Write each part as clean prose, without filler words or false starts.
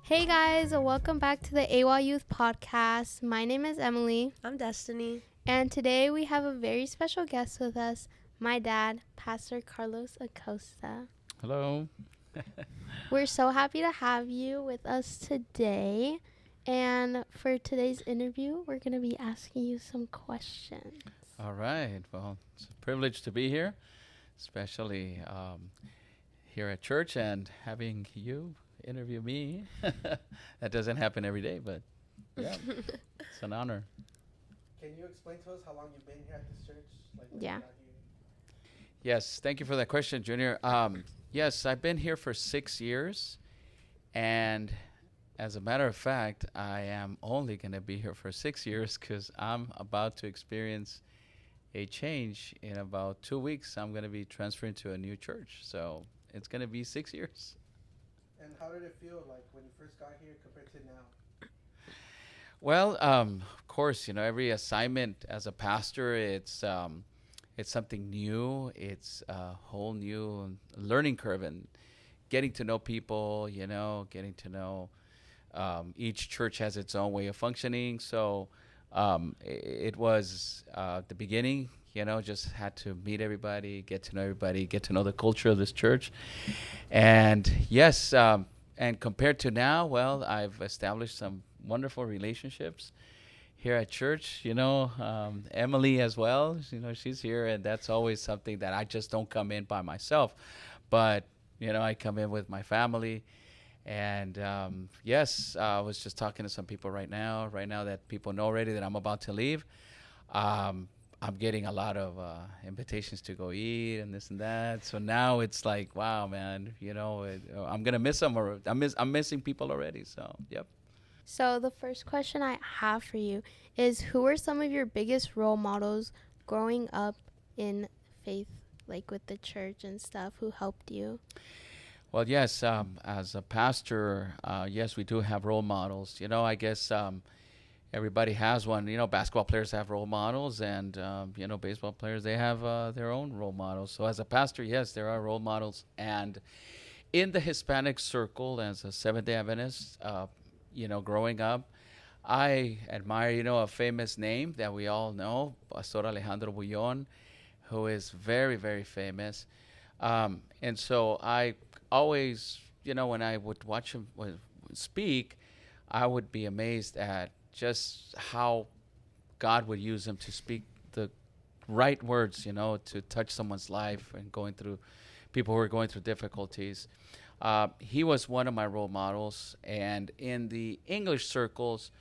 Hey guys, welcome back to the AWA Youth Podcast. My name is Emily, I'm Destiny. and today we have a very special guest with us, my dad, Pastor Carlos Acosta. Hello. We're so happy to have you with us today. And for today's interview, we're going to be asking you some questions. All right. Well, it's a privilege to be here, especially here at church and having you interview me. That doesn't happen every day, but yeah, it's an honor. Can you explain to us how long you've been here at this church? When Yeah. you got here? Yes, thank you for that question, Junior. Yes, I've been here for 6 years, and as a matter of fact, I am only going to be here for 6 years because I'm about to experience a change in about 2 weeks. I'm going to be transferring to a new church, so it's going to be 6 years. And how did it feel like when you first got here compared to now? Well, of course, every assignment as a pastor, it's something new. It's a whole new learning curve and getting to know people. Getting to know each church has its own way of functioning. So it was the beginning. Just had to meet everybody, get to know the culture of this church, and yes, and compared to now, well, I've established some wonderful relationships here at church. Emily as well. She's here, and that's always something that I just don't come in by myself, but I come in with my family. And yes, I was just talking to some people right now that people know already that I'm about to leave. I'm getting a lot of invitations to go eat and this and that. So now it's like, wow, man, I'm gonna miss them, or I'm missing people already. So yep. So the first question I have for you is, who are some of your biggest role models growing up in faith, like with the church and stuff, who helped you? Well, yes, as a pastor, yes, we do have role models. I guess everybody has one. Basketball players have role models, and baseball players, they have their own role models. So as a pastor, yes, there are role models. And in the Hispanic circle, as a Seventh-day Adventist, growing up, I admire, a famous name that we all know, Pastor Alejandro Bullon, who is very, very famous. And so I always, when I would watch him speak, I would be amazed at just how God would use him to speak the right words, to touch someone's life and people who are going through difficulties. He was one of my role models. And in the English circles,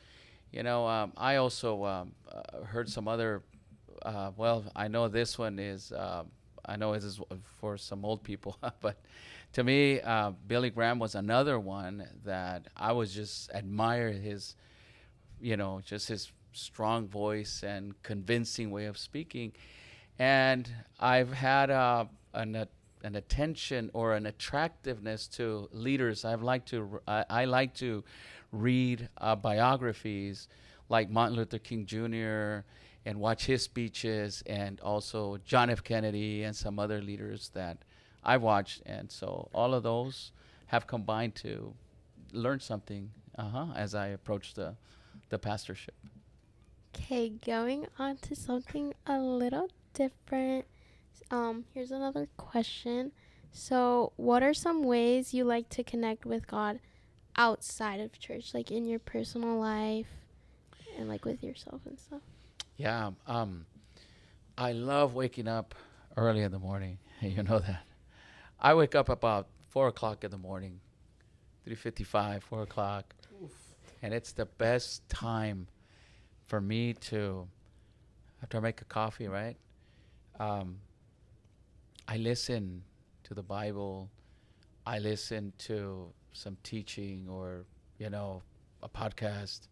I also heard some other, well, I know this one is, I know this is for some old people, but to me, Billy Graham was another one that I was just admire his, just his strong voice and convincing way of speaking. And I've had an attention or an attractiveness to leaders. I like to read biographies like Martin Luther King Jr. and watch his speeches, and also John F. Kennedy and some other leaders that I watched. And so all of those have combined to learn something as I approach the pastorship. Okay, going on to something a little different. Here's another question. So, what are some ways you like to connect with God outside of church, like in your personal life and like with yourself and stuff? Yeah, I love waking up early in the morning. You know that. I wake up about 4 o'clock in the morning, 3:55, 4 o'clock. Oof. And it's the best time for me to, after I make a coffee, right? I listen to the Bible. I listen to some teaching or, a podcast.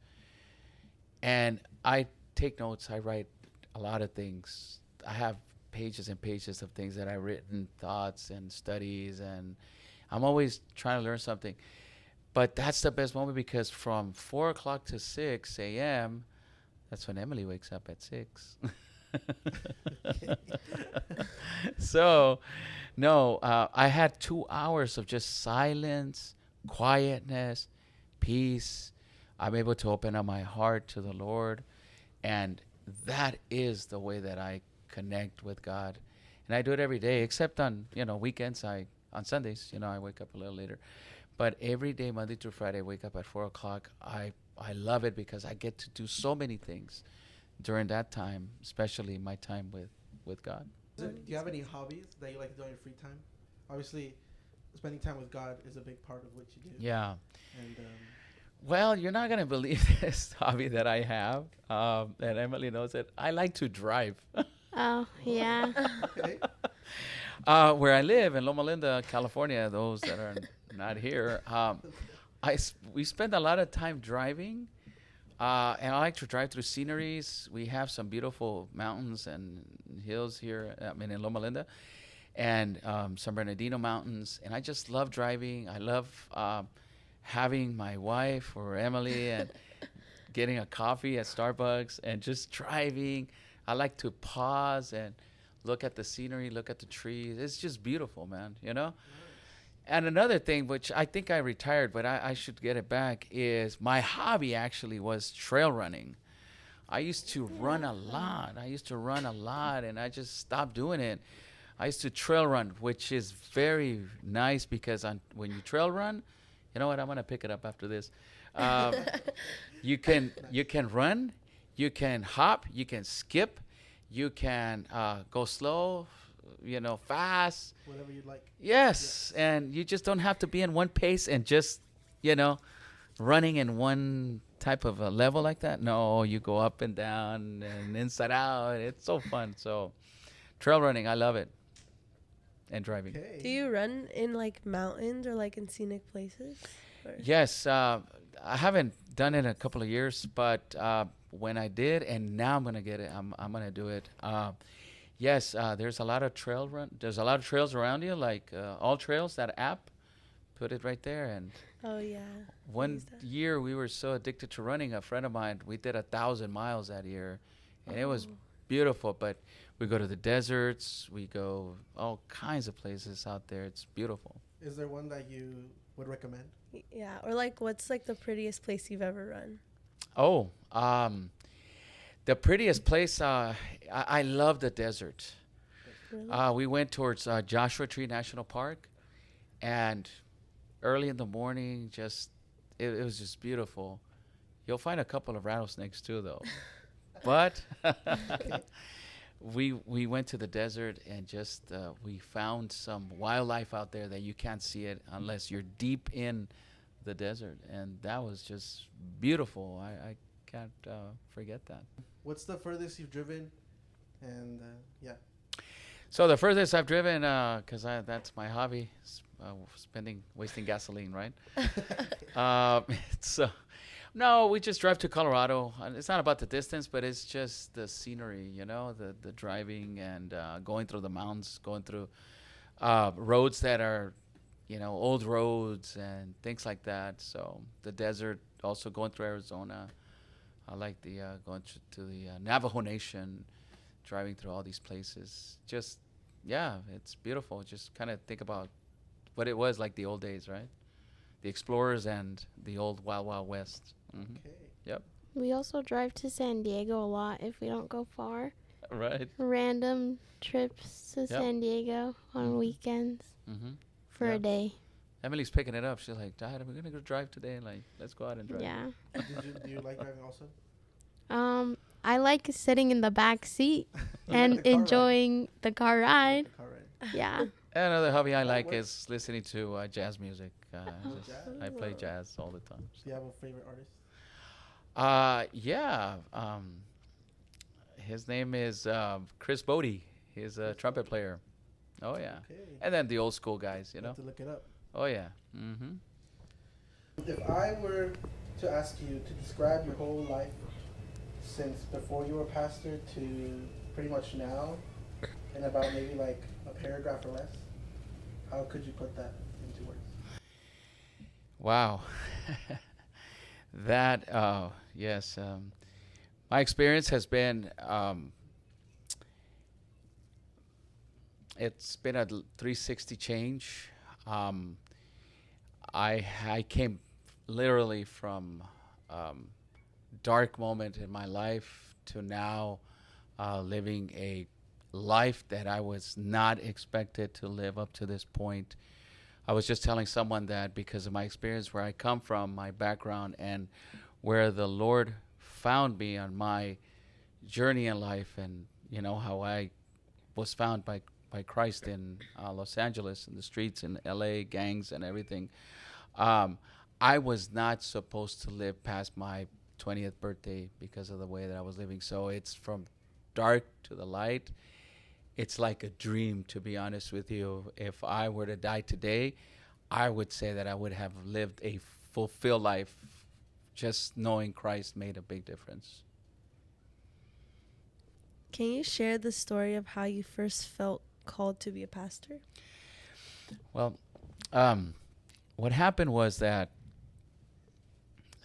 And I take notes. I write a lot of things. I have pages and pages of things that I've written, thoughts and studies, and I'm always trying to learn something. But that's the best moment because from 4 o'clock to 6 a.m., that's when Emily wakes up at 6. So, no, I had 2 hours of just silence, quietness, peace. I'm able to open up my heart to the Lord. And that is the way that I connect with God. And I do it every day, except on, weekends. On Sundays, I wake up a little later. But every day, Monday through Friday, I wake up at 4 o'clock. I love it because I get to do so many things during that time, especially my time with God. Do you have any hobbies that you like to do on your free time? Obviously, spending time with God is a big part of what you do. Yeah. And Well, you're not going to believe this hobby that I have, and Emily knows it. I like to drive. Oh, yeah. okay. Where I live in Loma Linda, California, those that are not here, we spend a lot of time driving, and I like to drive through sceneries. We have some beautiful mountains and hills here, in Loma Linda, and San Bernardino Mountains, and I just love driving. I love having my wife or Emily and getting a coffee at Starbucks and just driving. I like to pause and look at the scenery, look at the trees. It's just beautiful, man, Nice. And another thing, which I think I retired, but I should get it back, is my hobby actually was trail running. I used to run a lot, and I just stopped doing it. I used to trail run, which is very nice because when you trail run, you know what? I'm gonna pick it up after this. You can run, you can hop, you can skip, you can go slow, fast. Whatever you'd like. Yes, and you just don't have to be in one pace and just, running in one type of a level like that. No, you go up and down and inside out. It's so fun. So, trail running, I love it, and driving. Okay. Do you run in like mountains or like in scenic places? Or? Yes, I haven't done it in a couple of years, but when I did, and now I'm gonna get it. I'm gonna do it. Yes, there's a lot of There's a lot of trails around you, like All Trails. That app, put it right there. And Oh yeah. one year we were so addicted to running. A friend of mine, we did 1,000 miles that year, and it was beautiful. But we go to the deserts. We go all kinds of places out there. It's beautiful. Is there one that you would recommend? Yeah, or like what's like the prettiest place you've ever run? Oh, the prettiest place, I love the desert. Really? We went towards Joshua Tree National Park, and early in the morning, it was just beautiful. You'll find a couple of rattlesnakes too, though. But we went to the desert and we found some wildlife out there that you can't see it unless you're deep in the desert, and that was just beautiful. I can't forget that. What's the furthest you've driven? And yeah. So the furthest I've driven, because that's my hobby, wasting gasoline, right? So, no, we just drive to Colorado. And it's not about the distance, but it's just the scenery, the driving and going through the mountains, going through roads that are, old roads and things like that. So the desert, also going through Arizona. I like the going to the Navajo Nation, driving through all these places. Just, yeah, it's beautiful. Just kind of think about what it was like the old days, right? The explorers and the old Wild Wild West. Mm-hmm. Okay. Yep. We also drive to San Diego a lot if we don't go far. Right. Random trips to San Diego on weekends Mm-hmm. for a day. Emily's picking it up. She's like, Dad, we're gonna go drive today. Like, let's go out and drive. Yeah. Do you like driving also? I like sitting in the back seat and The car ride. enjoying the car ride. The car ride. Yeah. And another hobby I That like works. is listening to jazz music. I play jazz all the time. Do you have a favorite artist? Yeah. His name is Chris Bodie. He's a trumpet player. Oh yeah. Okay. And then the old school guys, Have to look it up. Oh yeah. Mm-hmm. If I were to ask you to describe your whole life since before you were a pastor to pretty much now, in about maybe like a paragraph or less, how could you put that into words? Wow. That yes. My experience has been it's been a 360 change. I came literally from um, dark moment in my life to now living a life that I was not expected to live up to this point. I was just telling someone that because of my experience, where I come from, my background, and where the Lord found me on my journey in life, and how I was found by Christ in Los Angeles, in the streets, in LA, gangs, and everything. Um, I was not supposed to live past my 20th birthday because of the way that I was living. So it's from dark to the light. It's like a dream, to be honest with you. If I were to die today, I would say that I would have lived a fulfilled life. Just knowing Christ made a big difference. Can you share the story of how you first felt called to be a pastor? Well, what happened was that,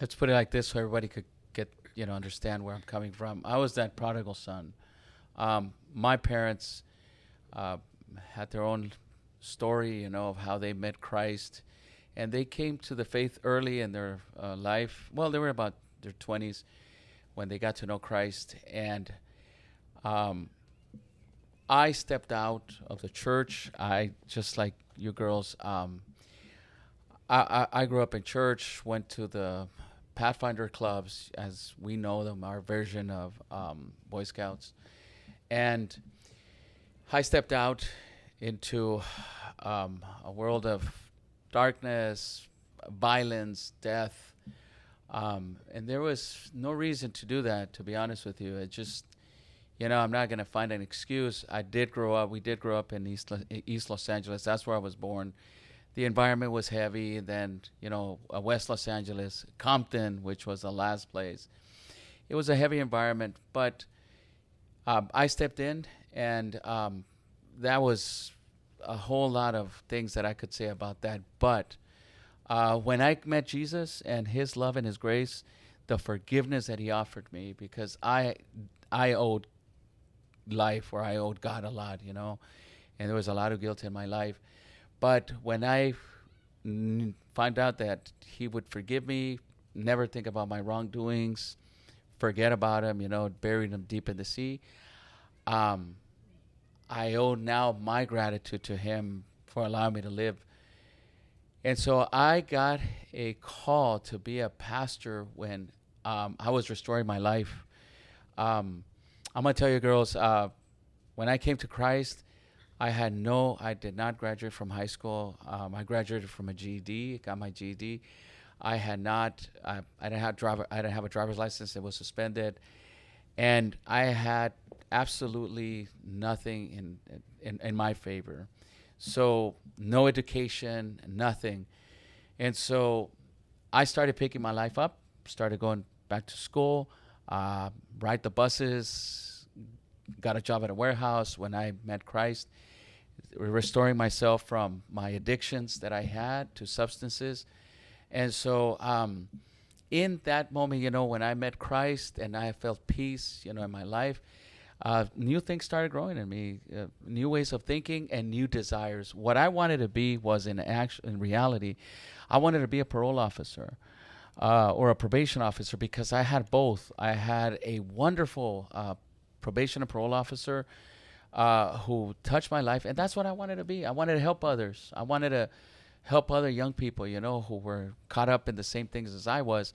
let's put it like this so everybody could get, understand where I'm coming from. I was that prodigal son. My parents had their own story, of how they met Christ. And they came to the faith early in their life. Well, they were about their 20s when they got to know Christ. And I stepped out of the church. I, just like you girls, I grew up in church, went to the Pathfinder clubs, as we know them, our version of Boy Scouts. And I stepped out into a world of darkness, violence, death. And there was no reason to do that, to be honest with you. It just, I'm not going to find an excuse. We did grow up in East Los Angeles. That's where I was born. The environment was heavy. Then, West Los Angeles, Compton, which was the last place. It was a heavy environment, but I stepped in, and that was a whole lot of things that I could say about that. But when I met Jesus and his love and his grace, the forgiveness that he offered me, because I owed life, or I owed God a lot, and there was a lot of guilt in my life. But when I found out that he would forgive me, never think about my wrongdoings, forget about him, bury them deep in the sea, I owe now my gratitude to him for allowing me to live. And so I got a call to be a pastor when I was restoring my life. I'm going to tell you, girls, when I came to Christ, I did not graduate from high school. I graduated from a GED, got my GED. I didn't have a driver's license. It was suspended. And I had absolutely nothing in my favor. So no education, nothing. And so I started picking my life up, started going back to school, ride the buses, got a job at a warehouse when I met Christ, restoring myself from my addictions that I had to substances. And so in that moment, when I met Christ and I felt peace, in my life, new things started growing in me, new ways of thinking and new desires. What I wanted to be was in reality, I wanted to be a parole officer or a probation officer, because I had both. I had a wonderful probation and parole officer who touched my life, and that's what I wanted to be. I wanted to help others. I wanted to help other young people, who were caught up in the same things as I was.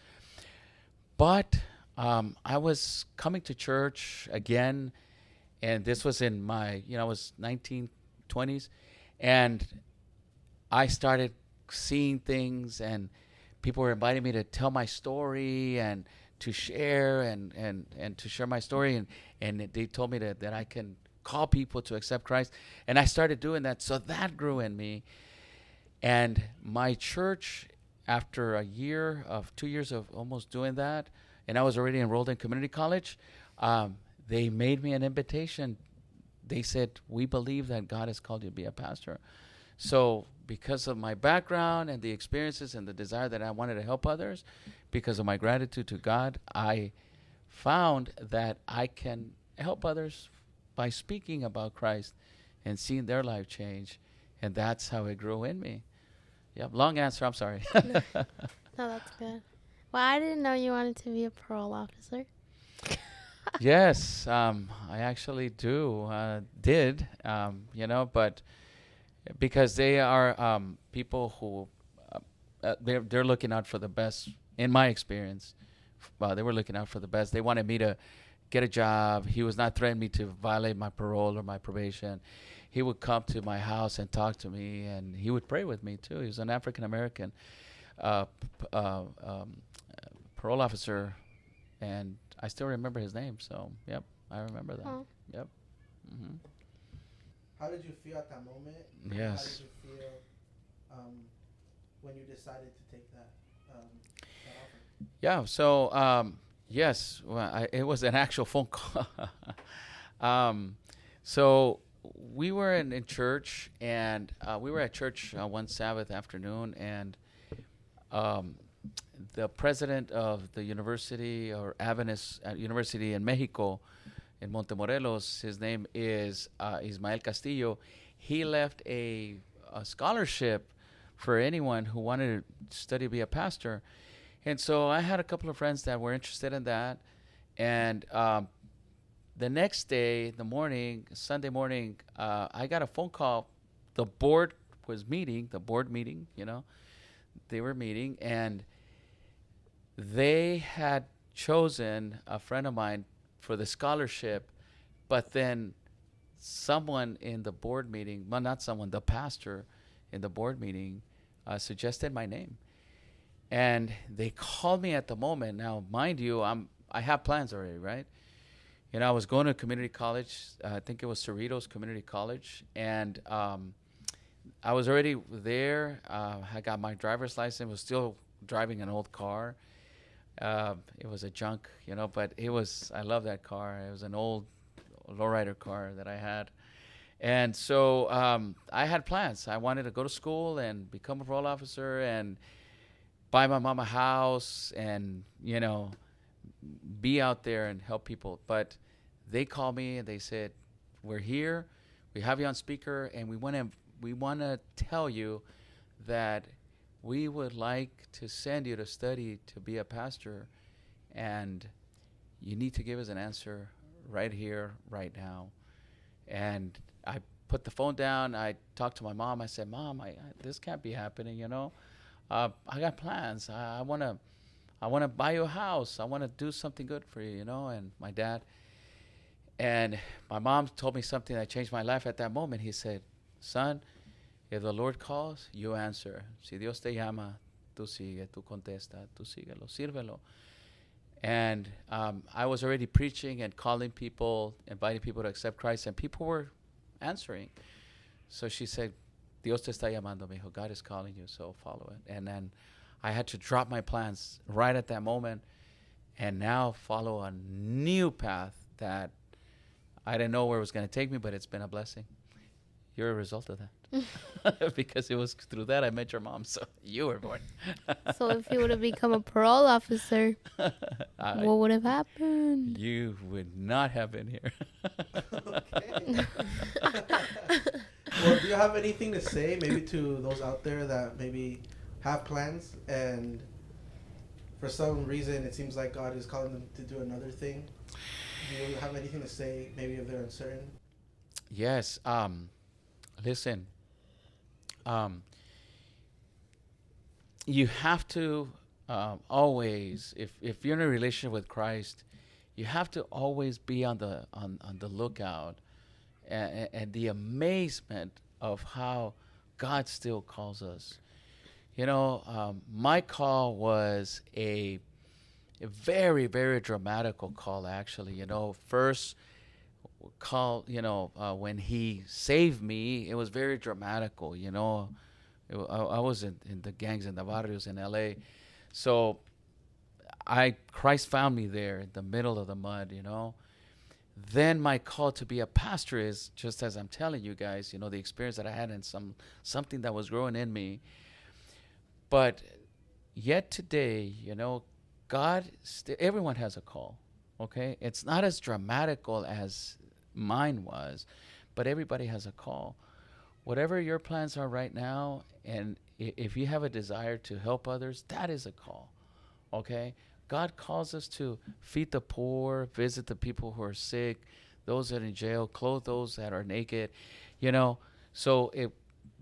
But I was coming to church again, and this was in my, I was 1920s, and I started seeing things, and people were inviting me to tell my story and to share and to share my story, and they told me that I can call people to accept Christ, and I started doing that. So that grew in me, and my church, after 2 years of almost doing that, and I was already enrolled in community college, they made me an invitation. They said, we believe that God has called you to be a pastor. So because of my background and the experiences and the desire that I wanted to help others, because of my gratitude to God, I found that I can help others by speaking about Christ and seeing their life change. And that's how it grew in me. Yep, long answer, I'm sorry. No, that's good. Well, I didn't know you wanted to be a parole officer. Yes, I actually did, but because they are people who they're looking out for the best. In my experience, they were looking out for the best. They wanted me to get a job. He was not threatening me to violate my parole or my probation. He would come to my house and talk to me, and he would pray with me too. He was an African American parole officer, and I still remember his name. So, yep, I remember that. Oh. Yep. Hmm. How did you feel at that moment? How did Yes. you feel when you decided to take that offer? Yeah. So, yes, well, it was an actual phone call. um, so we were in church, and we were at church one Sabbath afternoon, and um, the president of the university, or Avenes University in Mexico, in Montemorelos, his name is Ismael Castillo. He left a scholarship for anyone who wanted to study to be a pastor. And so I had a couple of friends that were interested in that. And the next day, the morning, Sunday morning, I got a phone call. The board was meeting, they were meeting, and they had chosen a friend of mine for the scholarship, but then someone in the board meeting, well, not someone, the pastor in the board meeting suggested my name. And they called me at the moment. Now, mind you, I have plans already, right? I was going to community college. I think it was Cerritos Community College, and I was already there. I got my driver's license. Was still driving an old car. It was a junk, but I love that car. It was an old lowrider car that I had. And so I had plans. I wanted to go to school and become a parole officer and buy my mom a house and, be out there and help people. But they called me and they said, "We're here. We have you on speaker, and we want to tell you that we would like to send you to study to be a pastor, and you need to give us an answer right here, right now." And I put the phone down. I talked to my mom. I said, "Mom, this can't be happening. I got plans. I wanna buy you a house. I wanna do something good for you. And my dad, and my mom told me something that changed my life at that moment. He said, "Son, if the Lord calls, you answer. Si Dios te llama, tú sigue, tú contesta, tú síguelo, sírvelo." And I was already preaching and calling people, inviting people to accept Christ, and people were answering. So she said, "Dios te está llamando, mijo. God is calling you, so follow it." And then I had to drop my plans right at that moment and now follow a new path that I didn't know where it was going to take me, but it's been a blessing. You're a result of that. Because it was through that I met your mom, so you were born. So if you would have become a parole officer, what would have happened? You would not have been here. Okay. Well, do you have anything to say maybe to those out there that maybe have plans and for some reason it seems like God is calling them to do another thing? Do you have anything to say maybe if they're uncertain? Yes. Listen. You have to always, if you're in a relationship with Christ, you have to always be on the lookout, and the amazement of how God still calls us. My call was a very, very dramatical call, actually. First call, when he saved me, it was very dramatical. I was in the gangs in the barrios in LA. So Christ found me there in the middle of the mud. Then my call to be a pastor is, just as I'm telling you guys, the experience that I had and something that was growing in me. But yet today, everyone has a call, okay? It's not as dramatical as mine was, but everybody has a call. whatever your plans are right now, and if you have a desire to help others, that is a call. Okay? God calls us to feed the poor, visit the people who are sick, those that are in jail, clothe those that are naked. You know, so if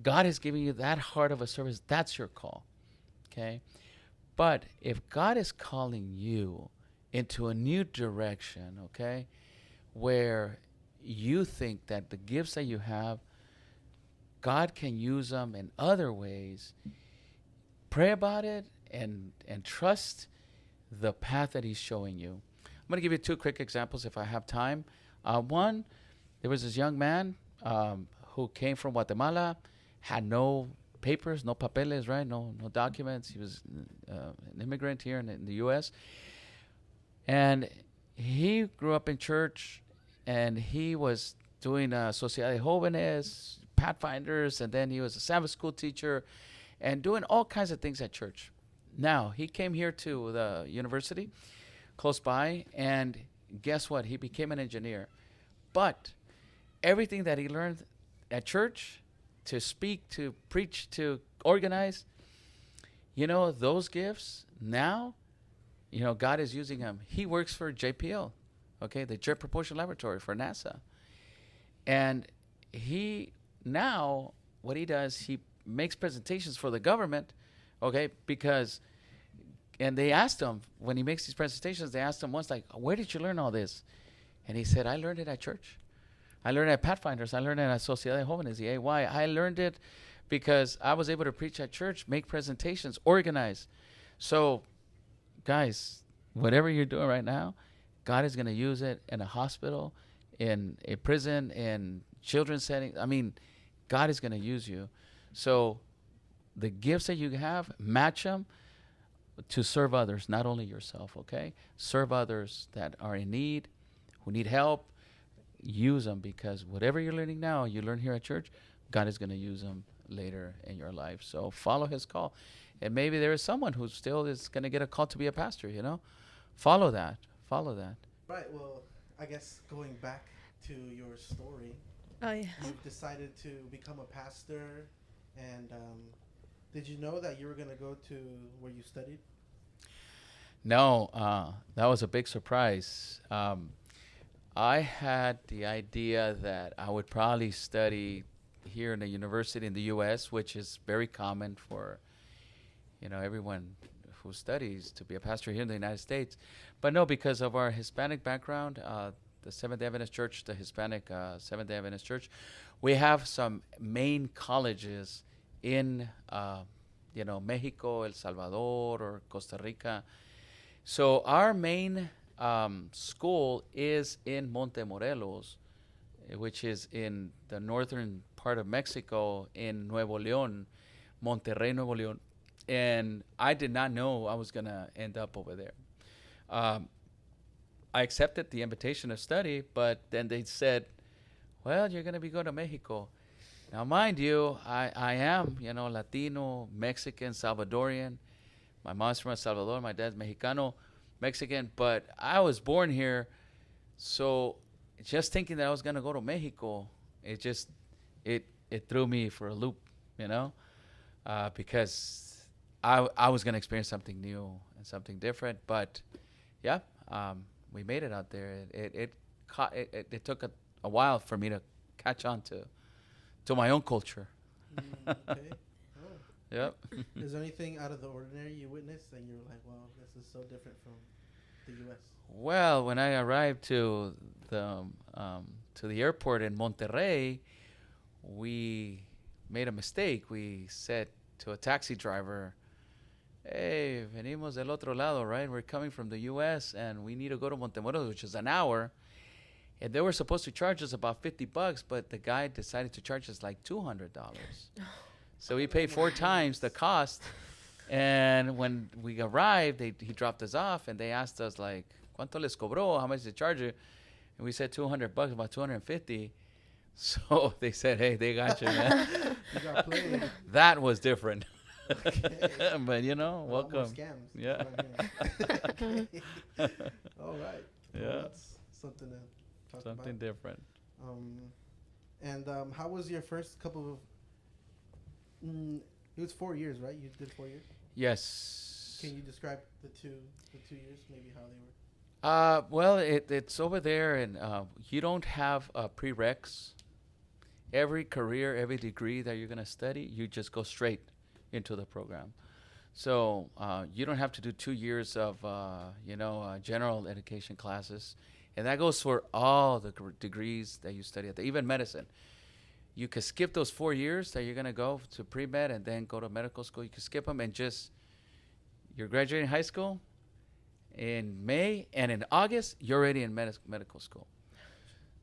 God is giving you that heart of a service, that's your call. Okay? But if God is calling you into a new direction, okay, where you think that the gifts that you have, God can use them in other ways, pray about it and trust the path that He's showing you. I'm going to give you two quick examples if I have time. One, there was this young man who came from Guatemala, had no papers, no papeles, right? No documents. He was an immigrant here in the U.S. And he grew up in church, and he was doing Sociedad de Jóvenes, Pathfinders, and then he was a Sabbath school teacher and doing all kinds of things at church. Now, he came here to the university close by, and guess what? He became an engineer. But everything that he learned at church, to speak, to preach, to organize, you know, those gifts now, you know, God is using him. He works for JPL, okay, the Jet Propulsion Laboratory for NASA. And he now, what he does, he makes presentations for the government, okay, because, and they asked him, when he makes these presentations, they asked him once, like, where did you learn all this? And he said, I learned it at church. I learned it at Pathfinders. I learned it at Sociedad de Jóvenes, the AWA. I learned it because I was able to preach at church, make presentations, organize. So, guys, whatever you're doing right now, God is going to use it in a hospital, in a prison, in children's settings. I mean, God is going to use you. So the gifts that you have, match them to serve others, not only yourself, okay? Serve others that are in need, who need help. Use them, because whatever you're learning now, you learn here at church, God is going to use them later in your life. So follow His call. And maybe there is someone who still is going to get a call to be a pastor, you know? Follow that. Follow that. Right. Well, I guess going back to your story, Oh, yeah. you decided to become a pastor, and did you know that you were going to go to where you studied? No, that was a big surprise. I had the idea that I would probably study here in a university in the U.S., which is very common for, you know, everyone who studies to be a pastor here in the United States. But no, because of our Hispanic background, the Seventh-day Adventist Church, the Hispanic Seventh-day Adventist Church, we have some main colleges in, you know, Mexico, El Salvador, or Costa Rica. So our main school is in Montemorelos, which is in the northern part of Mexico, in Nuevo León, Monterrey, Nuevo León. And I did not know I was going to end up over there. I accepted the invitation to study, but then they said, well, you're going to be going to Mexico. Now, mind you, I am, you know, Latino, Mexican, Salvadorian. My mom's from El Salvador, my dad's Mexicano, Mexican, but I was born here. So just thinking that I was going to go to Mexico, it just, it threw me for a loop, you know, because I was going to experience something new and something different. But yeah, we made it out there. It took a while for me to catch on to my own culture. Okay. Oh. Yep. Is there anything out of the ordinary you witnessed and you were like, wow, this is so different from the U.S.? Well, when I arrived to the airport in Monterrey, we made a mistake. We said to a taxi driver, hey, venimos del otro lado, right? We're coming from the U.S. and we need to go to Montemorelos, which is an hour. And they were supposed to charge us about $50, but the guy decided to charge us like $200. So we paid 4 times the cost. And when we arrived, he dropped us off, and they asked us, like, ¿Cuánto les cobró? How much did they charge you? And we said $200, about $250. So they said, hey, they got you, man. You got played. That was different. Okay. But, you know, A lot more welcome. scams. Yeah. Okay. All right. Yeah. Well, that's something to talk Something about. different. And how was your first couple of Mm, it was 4 years, right? You did 4 years. Yes. Can you describe the 2 years, maybe how they were? Well, it's over there, and you don't have prereqs. Every career, every degree that you're gonna study, you just go straight into the program. So you don't have to do 2 years of general education classes, and that goes for all the degrees that you study at even medicine. You could skip those 4 years that you're gonna go to pre med and then go to medical school. You could skip them and just you're graduating high school in May, and in August you're already in medical school.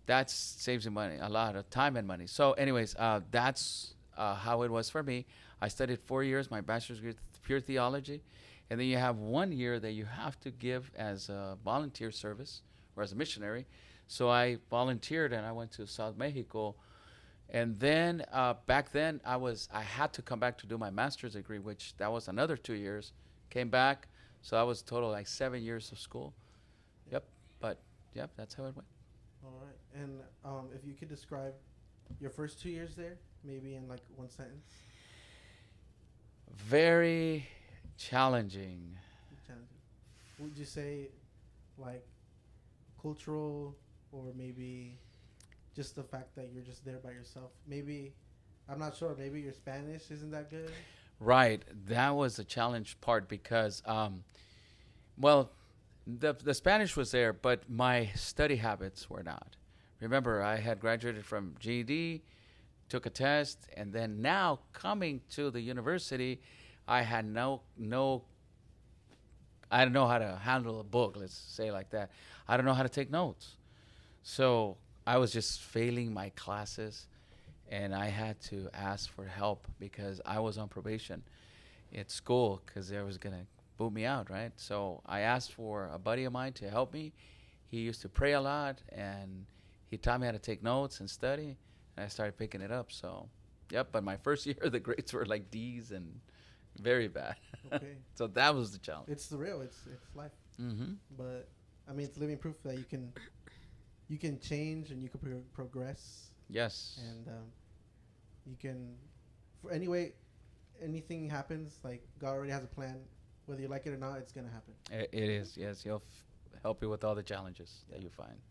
That saves you money, a lot of time and money. So, anyways, that's how it was for me. I studied 4 years, my bachelor's degree, pure theology, and then you have 1 year that you have to give as a volunteer service or as a missionary. So I volunteered and I went to South Mexico, and then back then I had to come back to do my master's degree, which that was another 2 years. Came back, so I was total like 7 years of school. Yep, but yep, that's how it went. All right. And if you could describe your first 2 years there, maybe in like one sentence. Very challenging. Challenging. Would you say like cultural, or maybe just the fact that you're just there by yourself? Maybe, I'm not sure. Maybe your Spanish isn't that good. Right, that was the challenge part because, well, the Spanish was there, but my study habits were not. Remember, I had graduated from GED, took a test, and then now coming to the university, I had I don't know how to handle a book, let's say it like that. I don't know how to take notes. So I was just failing my classes, and I had to ask for help because I was on probation at school because they was going to boot me out, right? So I asked for a buddy of mine to help me. He used to pray a lot, and he taught me how to take notes and study, and I started picking it up. So, yep, but my first year, the grades were like D's and very bad. Okay. So that was the challenge. It's the real. It's life. Mm-hmm. But I mean, it's living proof that you can change and you can progress, Yes. and you can, for anyway, anything happens, like God already has a plan. Whether you like it or not, it's gonna happen. It is, yes. He'll help you with all the challenges that you find.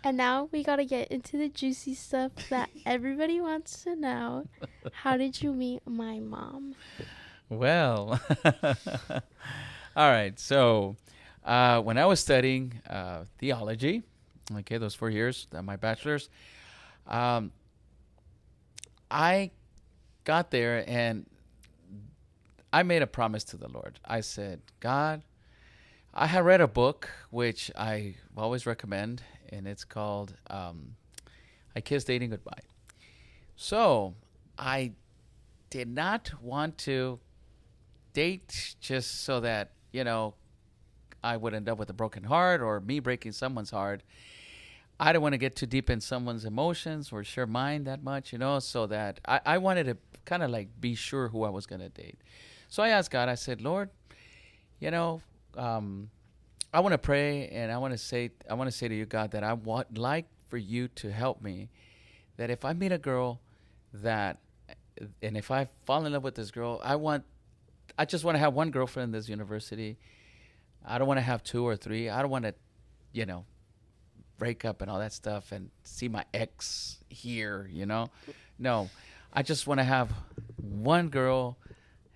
And now we gotta get into the juicy stuff that everybody wants to know. How did you meet my mom? Well, all right. So, when I was studying theology, okay, those 4 years, my bachelor's, I got there and I made a promise to the Lord. I said, God, I had read a book which I always recommend, and it's called I Kissed Dating Goodbye. So I did not want to date just so that, I would end up with a broken heart or me breaking someone's heart. I didn't want to get too deep in someone's emotions or share mine that much, so that I wanted to kind of like be sure who I was going to date. So I asked God, I said, Lord, I want to pray, and I want to say to you, God, that I want like for you to help me, that if I meet a girl and if I fall in love with this girl, I just want to have one girlfriend in this university. I don't want to have two or three. I don't want to, break up and all that stuff and see my ex here, No, I just want to have one girl,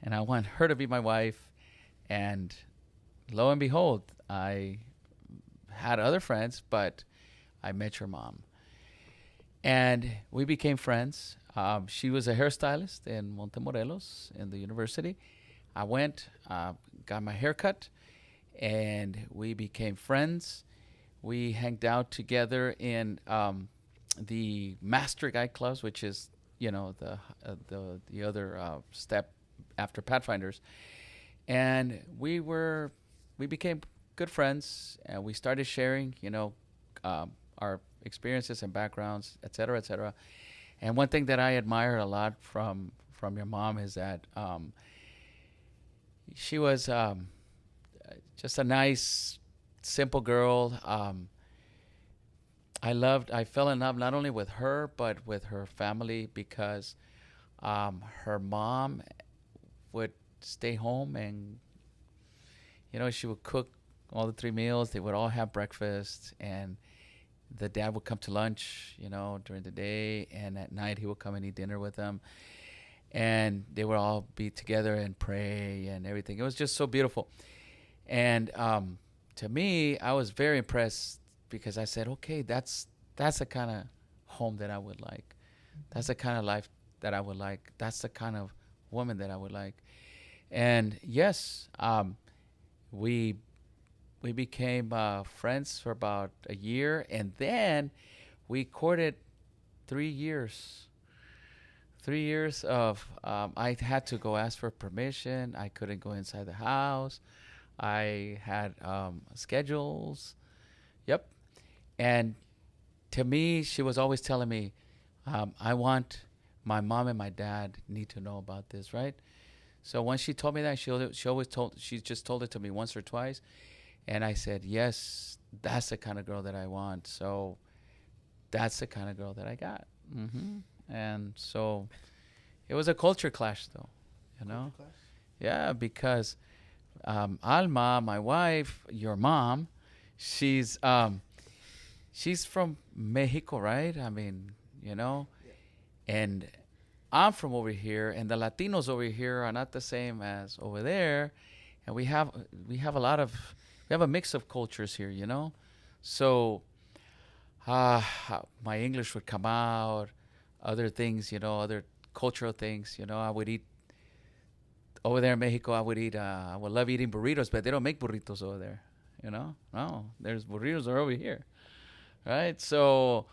and I want her to be my wife. And lo and behold, I had other friends, but I met your mom. And we became friends. She was a hairstylist in Montemorelos in the university. I went, got my hair cut, and we became friends. We hanged out together in the Master Guide clubs, which is, the other step after Pathfinders. And we became good friends, and we started sharing, our experiences and backgrounds, et cetera, et cetera. And one thing that I admire a lot from your mom is that she was just a nice, simple girl. I fell in love not only with her, but with her family, because Her mom would stay home, and she would cook all the 3 meals. They would all have breakfast, and the dad would come to lunch, during the day, and at night he would come and eat dinner with them, and they would all be together and pray and everything. It was just so beautiful. And to me, I was very impressed because I said, okay, that's the kind of home that I would like. That's the kind of life that I would like. That's the kind of woman that I would like. And yes, we became friends for about a year, and then we courted 3 years. 3 years of I had to go ask for permission. I couldn't go inside the house. I had schedules. Yep. And to me, she was always telling me, I want my mom and my dad need to know about this, right? So when she told me that, she just told it to me once or twice, and I said, yes, that's the kind of girl that I want. So that's the kind of girl that I got. And so it was a culture clash, though, Culture clash? Yeah, because Alma, my wife, your mom, she's from Mexico, right? I mean, Yeah. and I'm from over here, and the Latinos over here are not the same as over there, and we have a mix of cultures here, So my English would come out, other things, other cultural things, I would eat over there in Mexico. I would love eating burritos, but they don't make burritos over there, No, there's burritos are over here, right? So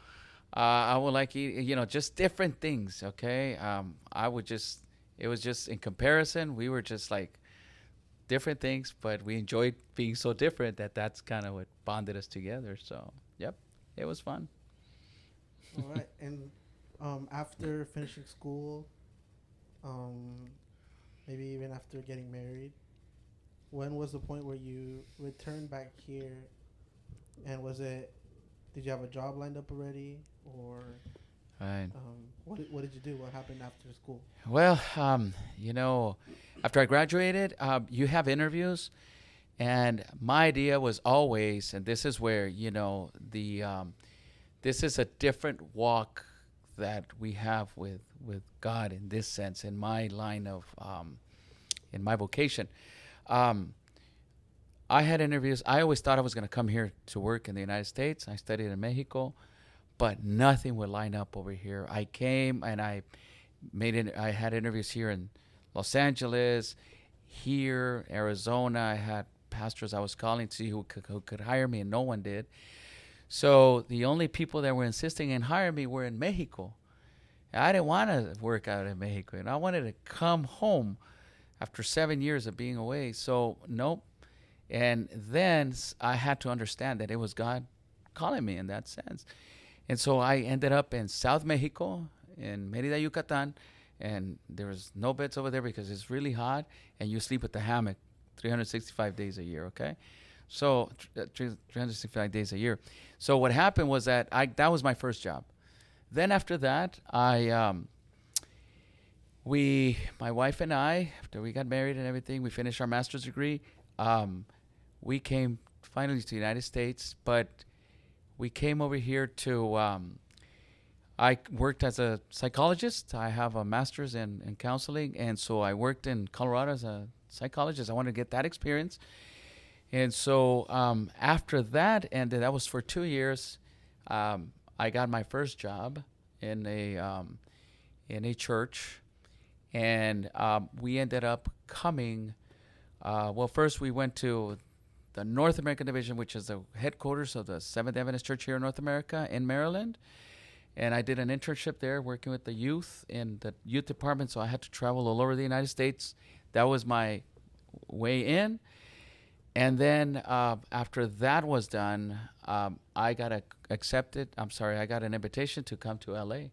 I would like eat, just different things. Okay, it was just in comparison, we were just like different things, but we enjoyed being so different that's kind of what bonded us together. So, yep, it was fun. All right. And after finishing school, um, maybe even after getting married, when was the point where you returned back here? And did you have a job lined up already? Or Right. what did you do? What happened after school? Well, after I graduated, you have interviews, and my idea was always, and this is where this is a different walk that we have with God in this sense, in my line of in my vocation. Um, I had interviews. I always thought I was going to come here to work in the United States. I studied in Mexico, but nothing would line up over here. I came and I had interviews here in Los Angeles, here, Arizona. I had pastors I was calling to see who could hire me, and no one did. So the only people that were insisting in hiring me were in Mexico. I didn't want to work out in Mexico, and I wanted to come home after 7 years of being away. So nope. And then I had to understand that it was God calling me in that sense. And so I ended up in South Mexico, in Merida, Yucatan, and there was no beds over there because it's really hot, and you sleep with the hammock 365 days a year, okay? So 365 days a year. So what happened was that that was my first job. Then after that, my wife and I, after we got married and everything, we finished our master's degree. We came finally to the United States, but we came over here to, I worked as a psychologist. I have a master's in counseling, and so I worked in Colorado as a psychologist. I wanted to get that experience. And so after that ended, that was for 2 years, I got my first job in a church, and we ended up coming. Well, first we went to the North American Division, which is the headquarters of the Seventh Adventist Church here in North America in Maryland. And I did an internship there working with the youth in the youth department, so I had to travel all over the United States. That was my way in. And then after that was done, I got I got an invitation to come to LA.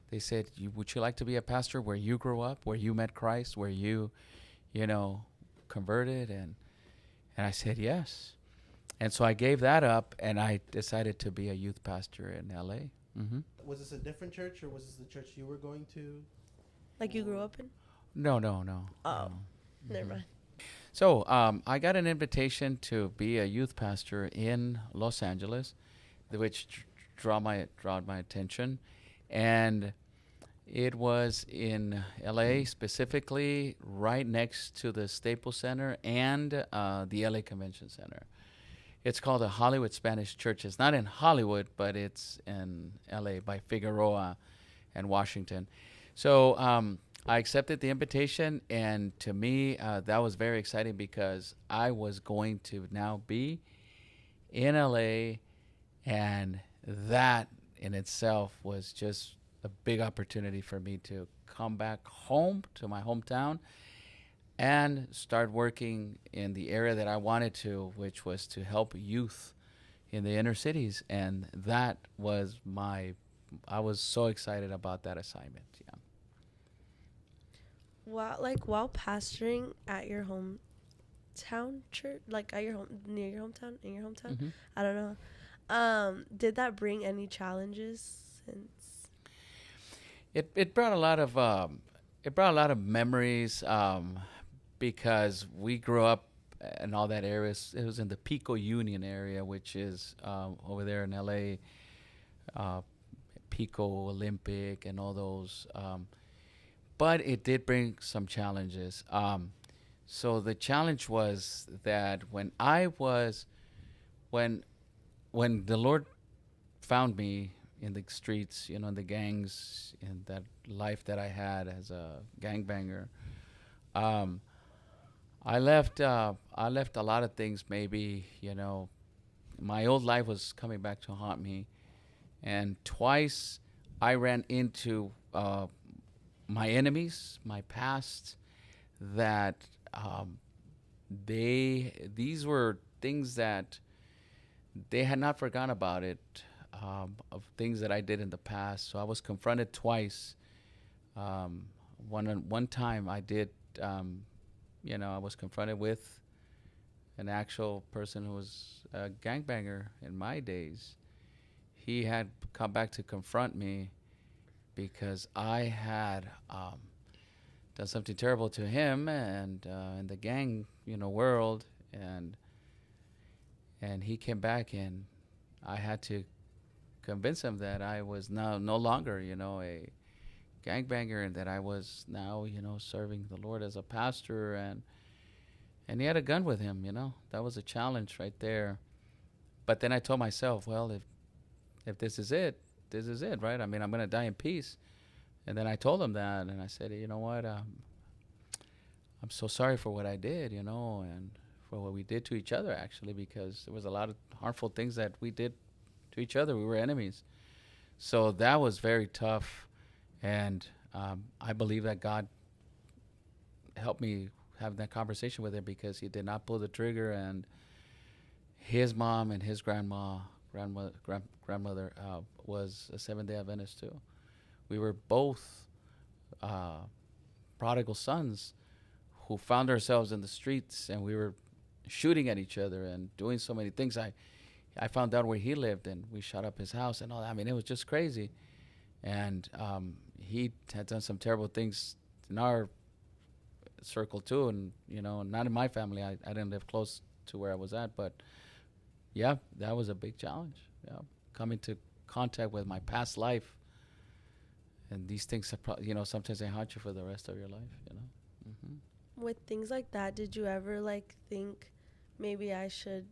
They said, would you like to be a pastor where you grew up, where you met Christ, where you converted? And I said yes. And so I gave that up, and I decided to be a youth pastor in LA. Was this a different church, or was this the church you were going to? Like you grew up in? No, no, no. Oh, no. never Mhm. mind. So I got an invitation to be a youth pastor in Los Angeles, which drawed my attention, and it was in L.A. specifically, right next to the Staples Center and the L.A. Convention Center. It's called the Hollywood Spanish Church. It's not in Hollywood, but it's in L.A. by Figueroa and Washington. So I accepted the invitation, and to me, that was very exciting because I was going to now be in LA, and that in itself was just a big opportunity for me to come back home to my hometown and start working in the area that I wanted to, which was to help youth in the inner cities. And that was I was so excited about that assignment. Yeah. While pastoring at your hometown church, like at your home near your hometown, in your hometown, Mm-hmm. I don't know. Did that bring any challenges since? It brought a lot of memories because we grew up in all that area. It was in the Pico Union area, which is over there in LA, Pico Olympic and all those. But it did bring some challenges. So the challenge was that when when the Lord found me in the streets, in the gangs, in that life that I had as a gangbanger, um, I left a lot of things. Maybe my old life was coming back to haunt me, and twice I ran into my enemies, my past. That these were things that they had not forgotten about it, of things that I did in the past. So I was confronted twice. One time I did, I was confronted with an actual person who was a gangbanger in my days. He had come back to confront me because I had done something terrible to him and in the gang, world, and he came back, and I had to convince him that I was now no longer, a gangbanger, and that I was now, serving the Lord as a pastor, and he had a gun with him. That was a challenge right there. But then I told myself, well, if this is it, this is it, right? I mean, I'm gonna die in peace. And then I told him that, and I said, you know what? I'm so sorry for what I did, and for what we did to each other, actually, because there was a lot of harmful things that we did to each other. We were enemies. So that was very tough. And I believe that God helped me have that conversation with him because he did not pull the trigger. And his mom and his grandmother was a Seventh-day Adventist too. We were both prodigal sons who found ourselves in the streets, and we were shooting at each other and doing so many things. I found out where he lived, and we shot up his house and all that. I mean, it was just crazy. And he had done some terrible things in our circle too, and not in my family. I didn't live close to where I was at, but yeah, that was a big challenge. Yeah, coming to contact with my past life, and these things are sometimes they haunt you for the rest of your life. Mm-hmm. With things like that, did you ever think maybe I should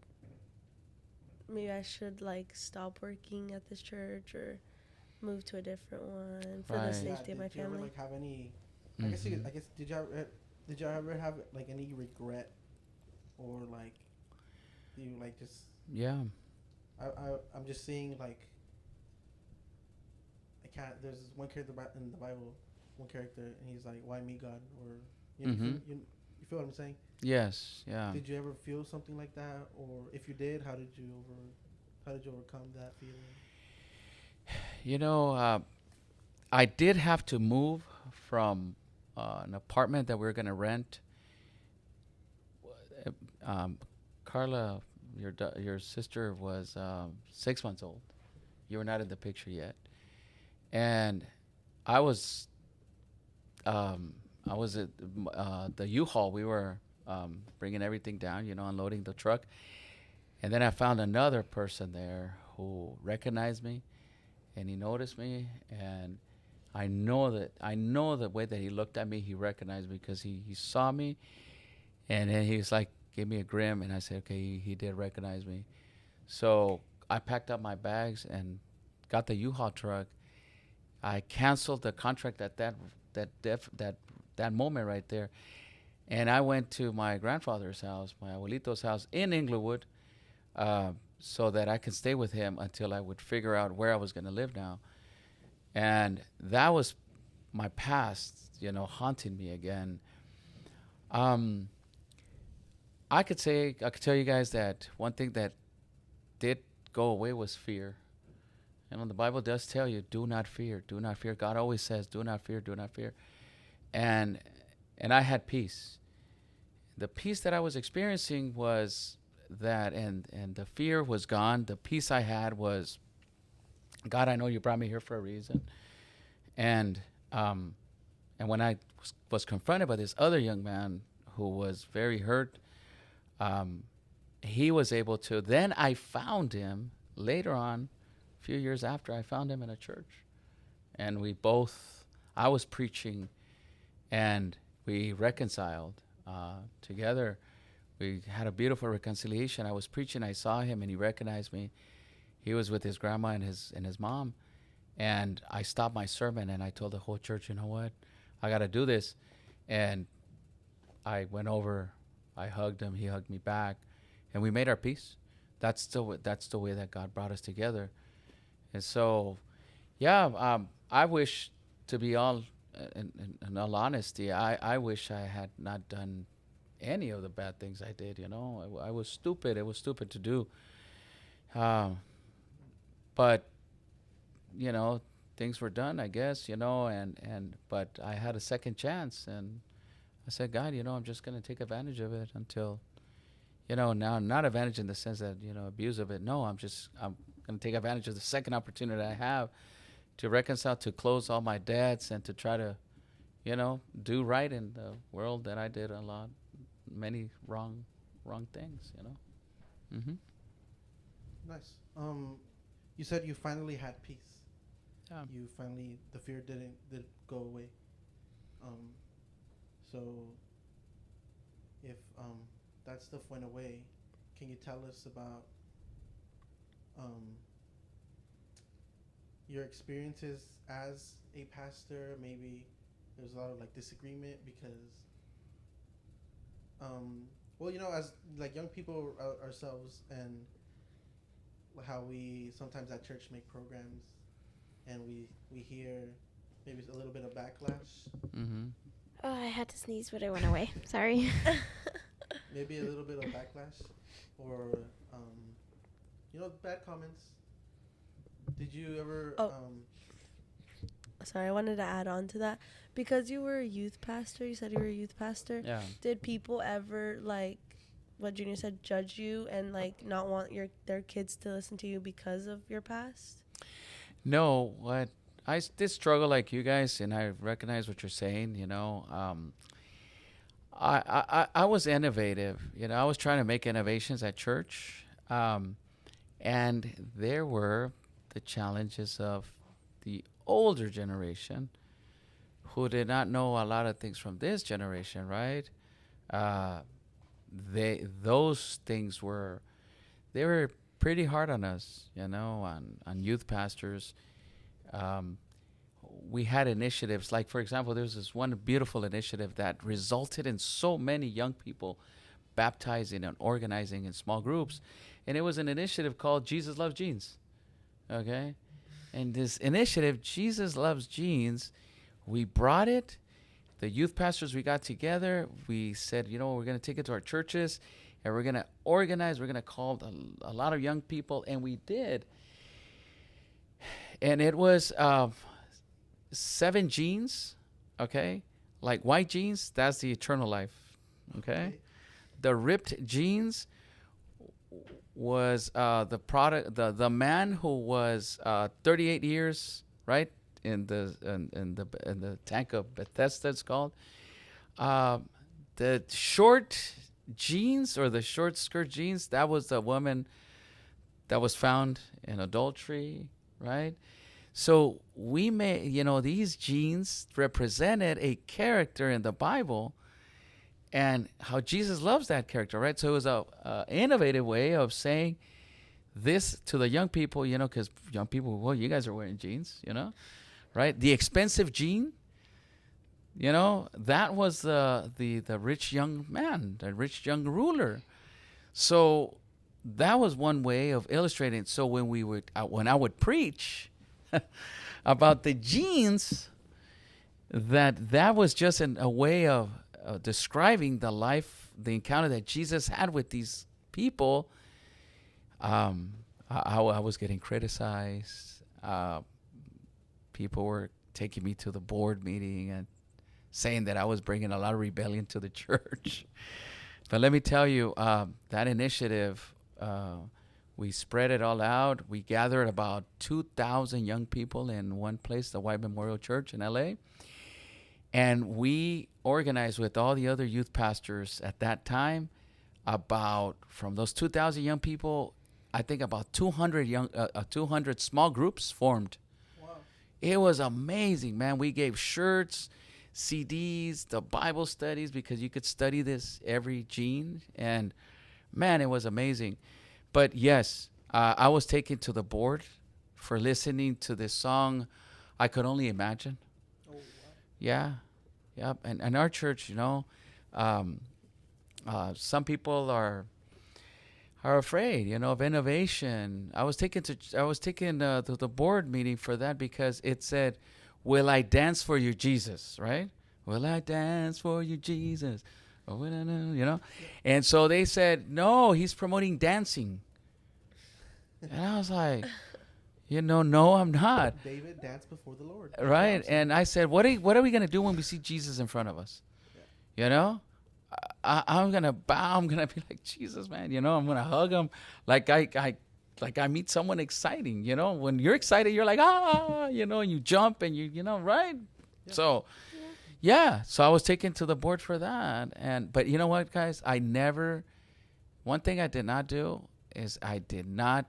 like stop working at this church or move to a different one for the Right. safety of my Did you ever family? have any? Mm-hmm. I guess did you ever have any regret, or you just? Yeah. I'm just seeing I can't. There's one character in the Bible, one character, and he's like, "Why me, God?" Or Mm-hmm. you feel what I'm saying? Yes. Yeah. Did you ever feel something like that, or if you did, how did you overcome that feeling? I did have to move from an apartment that we were going to rent. Carla, your sister was 6 months old. You were not in the picture yet. And I was I was at the U-Haul. We were bringing everything down, unloading the truck. And then I found another person there who recognized me, and he noticed me. And I know the way that he looked at me, he recognized me because he saw me. And then he was like, gave me a grin. And I said, okay, he did recognize me. So I packed up my bags and got the U-Haul truck. I canceled the contract at that moment right there, and I went to my grandfather's house, my abuelito's house in Inglewood, so that I could stay with him until I would figure out where I was going to live now. And that was my past, haunting me again. Um, I could tell you guys that one thing that did go away was fear. The Bible does tell you, do not fear, do not fear. God always says, do not fear, do not fear. And I had peace. The peace that I was experiencing was that, and the fear was gone. The peace I had was, God, I know you brought me here for a reason. And when I was confronted by this other young man who was very hurt, he was able to. Then I found him later on, a few years after. I found him in a church, and I was preaching, and we reconciled together. We had a beautiful reconciliation. I was preaching. I saw him, and he recognized me. He was with his grandma and his mom, and I stopped my sermon and I told the whole church, you know what, I got to do this. And I went over, I hugged him, he hugged me back, and we made our peace. That's the way that God brought us together. And so, yeah, I wish, to be all in all honesty, I wish I had not done any of the bad things I did. I was stupid. It was stupid to do. But things were done, I guess. But I had a second chance, and I said, God, I'm just gonna take advantage of it until, now not advantage in the sense that abuse of it. No, I'm gonna take advantage of the second opportunity I have to reconcile, to close all my debts, and to try to, do right in the world that I did many wrong things. Mm-hmm. Nice. You said you finally had peace. Yeah. The fear did go away. So if that stuff went away, can you tell us about your experiences as a pastor? Maybe there's a lot of disagreement because as young people ourselves, and how we sometimes at church make programs, and we hear maybe a little bit of backlash. Mm-hmm. Oh, I had to sneeze, but it went away. Sorry. Maybe a little bit of backlash, or bad comments. Did you ever? Sorry, I wanted to add on to that. Because you were a youth pastor, you said you were a youth pastor. Yeah. Did people ever, what Junior said, judge you and, not want their kids to listen to you because of your past? No, what I did struggle like you guys, and I recognize what you're saying. I was innovative. I was trying to make innovations at church, and there were the challenges of the older generation who did not know a lot of things from this generation, right? Those things were pretty hard on us, on youth pastors. We had initiatives, like, for example, there was this one beautiful initiative that resulted in so many young people baptizing and organizing in small groups. And it was an initiative called Jesus Loves Jeans. Okay? And this initiative, Jesus Loves Jeans, we brought it. The youth pastors, we got together. We said, we're going to take it to our churches, and we're going to organize. We're going to call a lot of young people. And we did. And it was 7 jeans, okay? Like white jeans, that's the eternal life, okay? The ripped jeans was the product, the man who was 38 years, right? in the tank of Bethesda, it's called. Uh, the short jeans or the short skirt jeans, that was the woman that was found in adultery, right? So these jeans represented a character in the Bible and how Jesus loves that character, right? So it was a innovative way of saying this to the young people, because young people, well, you guys are wearing jeans, right? The expensive jean, that was the rich young man, the rich young ruler. So that was one way of illustrating. So when I would preach about the jeans, that was just a way of describing the encounter that Jesus had with these people. I was getting criticized. People were taking me to the board meeting and saying that I was bringing a lot of rebellion to the church. But let me tell you, that initiative, we spread it all out. We gathered about 2,000 young people in one place, the White Memorial Church in LA. And we organized with all the other youth pastors at that time. From those 2,000 young people, I think about 200 small groups formed. Wow. It was amazing, man. We gave shirts, CDs, the Bible studies, because you could study this every gene. And man, it was amazing. But yes, I was taken to the board for listening to this song, I Could Only Imagine. Oh, wow. Yeah. Yep. And our church, some people are afraid, of innovation. I was taken to the board meeting for that because it said, "Will I dance for you, Jesus?" Right? Will I dance for you, Jesus? Or will I know, And so they said, "No, he's promoting dancing." And I was like, no, I'm not. David danced before the Lord. Right? And I said, what are we going to do when we see Jesus in front of us? Yeah. I'm going to bow. I'm going to be like, Jesus, man, I'm going to hug him like I meet someone exciting, When you're excited, you're like, and you jump and right? Yeah. So, yeah. So I was taken to the board for that. But you know what, guys? One thing I did not do is I did not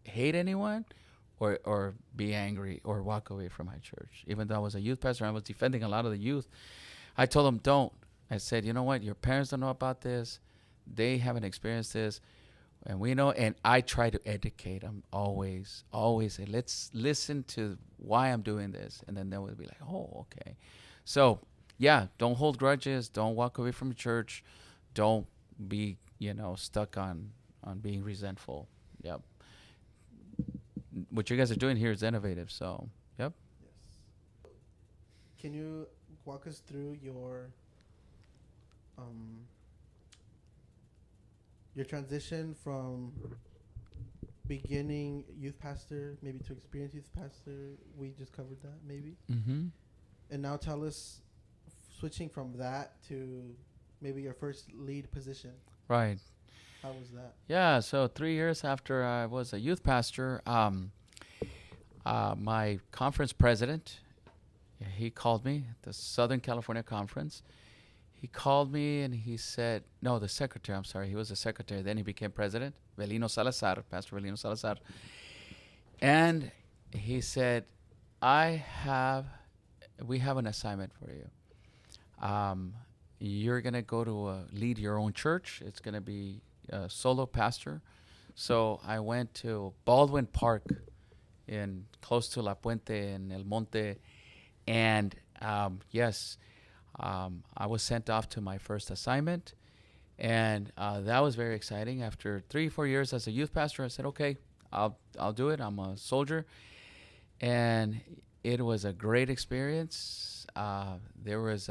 hate anyone or be angry or walk away from my church. Even though I was a youth pastor, I was defending a lot of the youth. I told them, don't. I said, you know what? Your parents don't know about this. They haven't experienced this. And we know. And I try to educate them always say, let's listen to why I'm doing this. And then they would be like, oh, okay. So, yeah, don't hold grudges. Don't walk away from church. Don't be, stuck on being resentful. Yep. What you guys are doing here is innovative. So, yep. Yes. Can you walk us through your transition from beginning youth pastor maybe to experienced youth pastor? We just covered that maybe. Mm-hmm. And now tell us, switching from that to maybe your first lead position. Right. How was that? Yeah, so 3 years after I was a youth pastor, my conference president, he called me, the Southern California Conference. He called me and he said, no, the secretary, I'm sorry, he was the secretary. Then he became president, Pastor Velino Salazar. And he said, we have an assignment for you. You're going to go to lead your own church. It's going to be a solo pastor. So I went to Baldwin Park close to La Puente in El Monte. And yes, I was sent off to my first assignment. And that was very exciting. After 3-4 years as a youth pastor, I said, okay, I'll do it. I'm a soldier. And it was a great experience. There was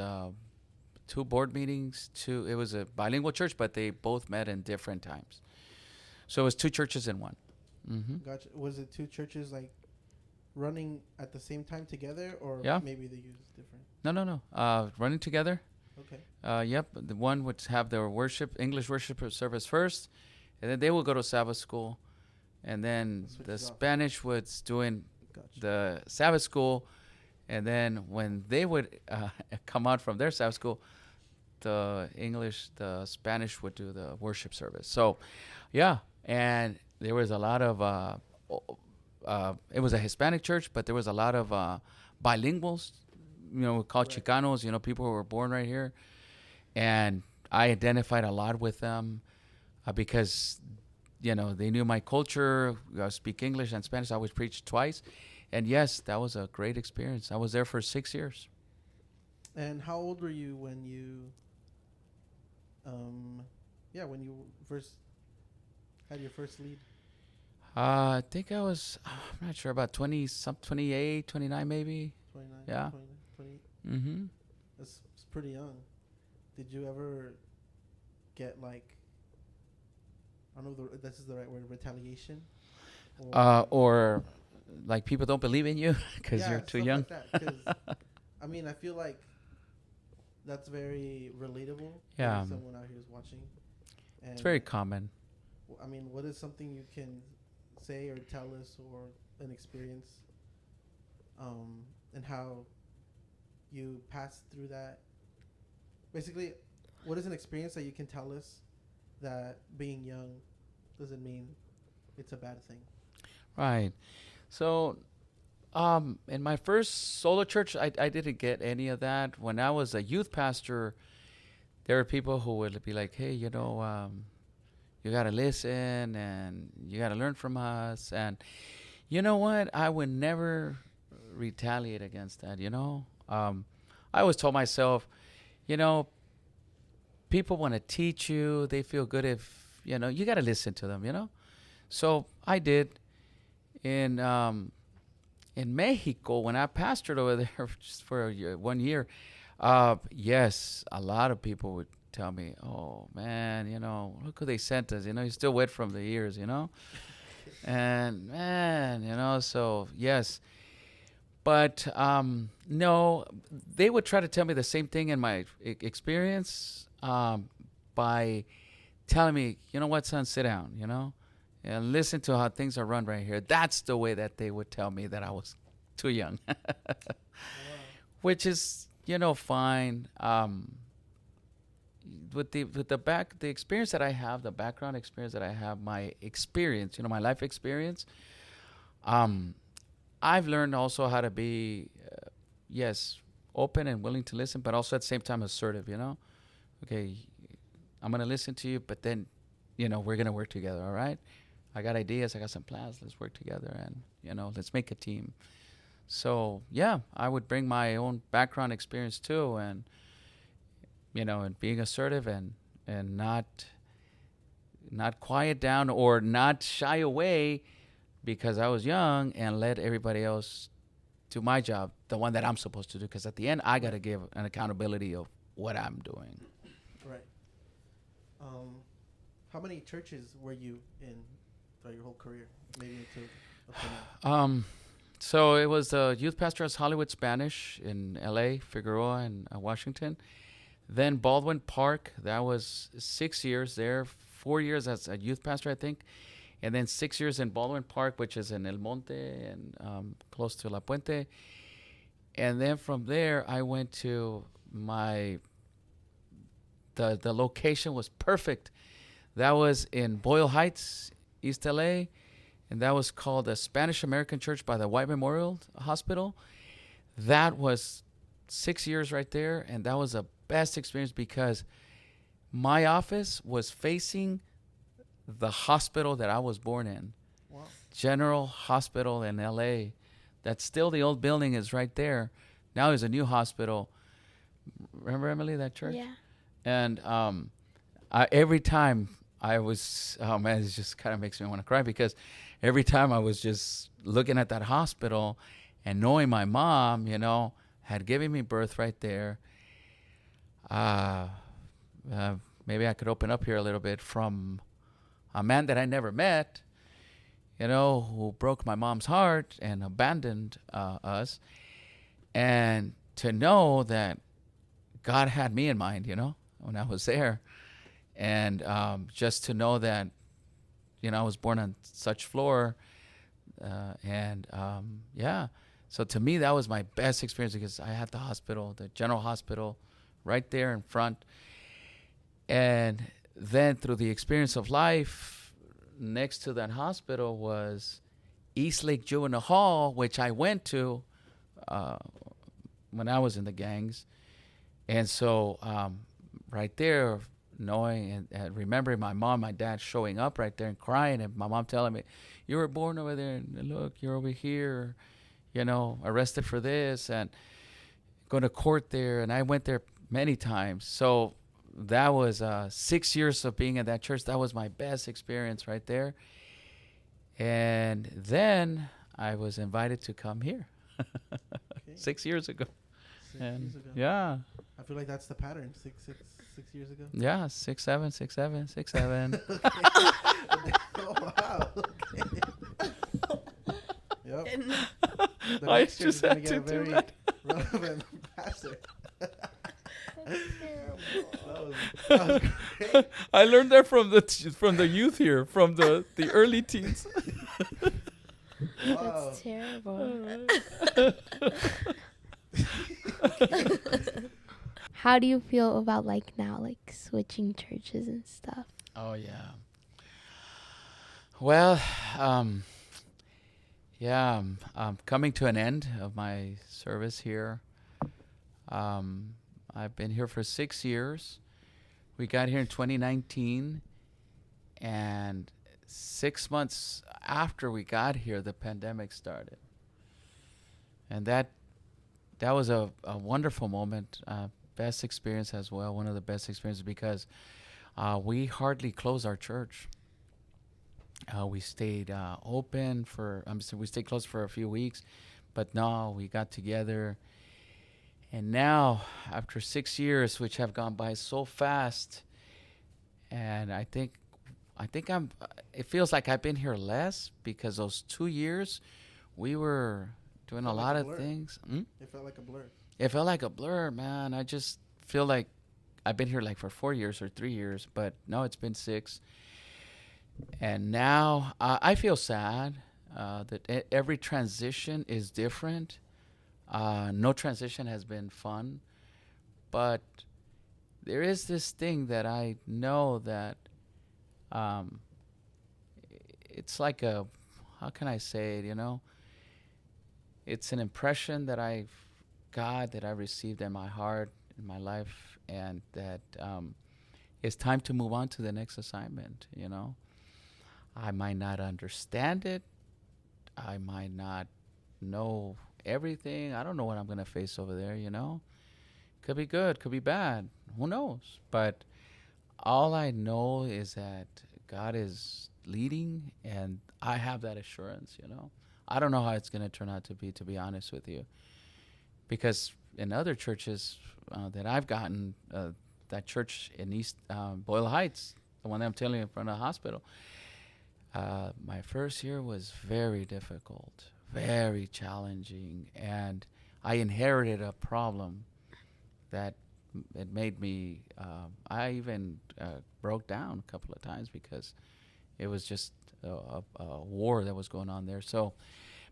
2 board meetings. It was a bilingual church, but they both met in different times. So it was 2 churches in one. Mm-hmm. Gotcha. Was it 2 churches like running at the same time together, or maybe they use different? No. Running together. Okay. Yep. The one would have their English worship service first, and then they will go to Sabbath school, and then the Spanish was doing Gotcha. the Sabbath school, and then when they would come out from their Sabbath school, the Spanish would do the worship service. So, yeah, and there was a lot of it was a Hispanic church, but there was a lot of bilinguals, called Right. Chicanos, people who were born right here, and I identified a lot with them because they knew my culture. I speak English and Spanish. I was preached twice, and yes, that was a great experience. I was there for 6 years. And how old were you when you, when you first had your first lead? I think I was, I'm not sure, about 20, 28, 29 maybe. 29, Yeah. 20. Mm-hmm. It's pretty young. Did you ever get like, I don't know if this is the right word, retaliation? Or like people don't believe in you because you're too stuff young. like that. 'Cause, I mean, I feel like that's very relatable. Yeah. For someone out here is watching. And It's very common. I mean, what is something you can say or tell us, or an experience, and how you passed through that? Basically, what is an experience that you can tell us that being young doesn't mean it's a bad thing? Right. So, in my first solo church, I didn't get any of that. When I was a youth pastor, there were people who would be like, hey, you got to listen and you got to learn from us. And you know what? I would never retaliate against that, I always told myself, people want to teach you. They feel good if, you got to listen to them. So I did. In Mexico, when I pastored over there just for 1 year, yes, a lot of people would tell me, "Oh man, look who they sent us. He's still wet from the ears, And man, so yes, but no, they would try to tell me the same thing in my experience by telling me, you know what, son, sit down, and listen to how things are run right here. That's the way that they would tell me that I was too young, which is, fine. With the experience that I have, the background experience that I have, my experience, my life experience, I've learned also how to be, yes, open and willing to listen, but also at the same time assertive. Okay, I'm gonna listen to you, but then, we're gonna work together. All right. I got ideas. I got some plans. Let's work together and, let's make a team. So, yeah, I would bring my own background experience too. And, and being assertive and not quiet down or not shy away because I was young, and let everybody else do my job, the one that I'm supposed to do. Because at the end, I got to give an accountability of what I'm doing. Right. How many churches were you in throughout your whole career? Maybe until up to now. So it was the youth pastor at Hollywood Spanish in L.A., Figueroa, and Washington. Then Baldwin Park, that was 6 years there, 4 years as a youth pastor, I think. And then 6 years in Baldwin Park, which is in El Monte and close to La Puente. And then from there, I went to the location was perfect. That was in Boyle Heights, East LA, and that was called the Spanish American Church by the White Memorial Hospital. That was 6 years right there, and that was the best experience because my office was facing the hospital that I was born in. Wow. General Hospital in LA. That's still the old building is right there. Now there's a new hospital. Remember, Emily, that church? Yeah. And every time I was, oh man, it just kind of makes me want to cry because every time I was just looking at that hospital and knowing my mom, had given me birth right there. Maybe I could open up here a little bit from a man that I never met, who broke my mom's heart and abandoned us. And to know that God had me in mind, when I was there. And just to know that, I was born on such floor And yeah, so to me that was my best experience because I had the hospital, the general hospital, right there in front. And then through the experience of life, next to that hospital was Eastlake Juvenile Hall, which I went to uh, when I was in the gangs. And so right there, knowing and remembering my mom, my dad showing up right there and crying, and my mom telling me, "You were born over there, and look, you're over here, arrested for this," and going to court there. And I went there many times. So that was 6 years of being at that church. That was my best experience right there. And then I was invited to come here Okay. 6 years ago. 6 years ago. Yeah. I feel like that's the pattern. 6 years ago. Yeah, 6'7", 6'7", 6'7". Oh wow. Okay. Yep. And The I next year is just gonna had get to a do very that. relevant pastor. That's terrible. That was great. I learned that from the youth here, from the early teens. Wow. That's terrible. How do you feel about like now, like switching churches and stuff? Oh yeah. Well, yeah, I'm coming to an end of my service here. I've been here for 6 years. We got here in 2019, and 6 months after we got here, the pandemic started, and that was a wonderful moment. Best experience as well. One of the best experiences because we hardly closed our church. We stayed open for. We stayed closed for a few weeks, but no, we got together. And now, after 6 years, which have gone by so fast, and I think I'm. It feels like I've been here less because those 2 years, we were doing a Felt like lot a of blur. things. It felt like a blur. It felt like a blur, man. I just feel like I've been here like for 4 years or 3 years, but no, it's been 6. And now I feel sad that every transition is different. No transition has been fun, but there is this thing that I know that um, it's like how can I say it, It's an impression that I've got, that I received in my heart, in my life, and that it's time to move on to the next assignment, I might not understand it. I might not know everything. I don't know what I'm going to face over there, Could be good, could be bad. Who knows? But all I know is that God is leading, and I have that assurance, I don't know how it's going to turn out to be honest with you. Because in other churches that I've gotten, that church in East Boyle Heights, the one that I'm telling you in front of the hospital, my first year was very difficult, very challenging, and I inherited a problem that it made me, I even broke down a couple of times because it was just a war that was going on there. So,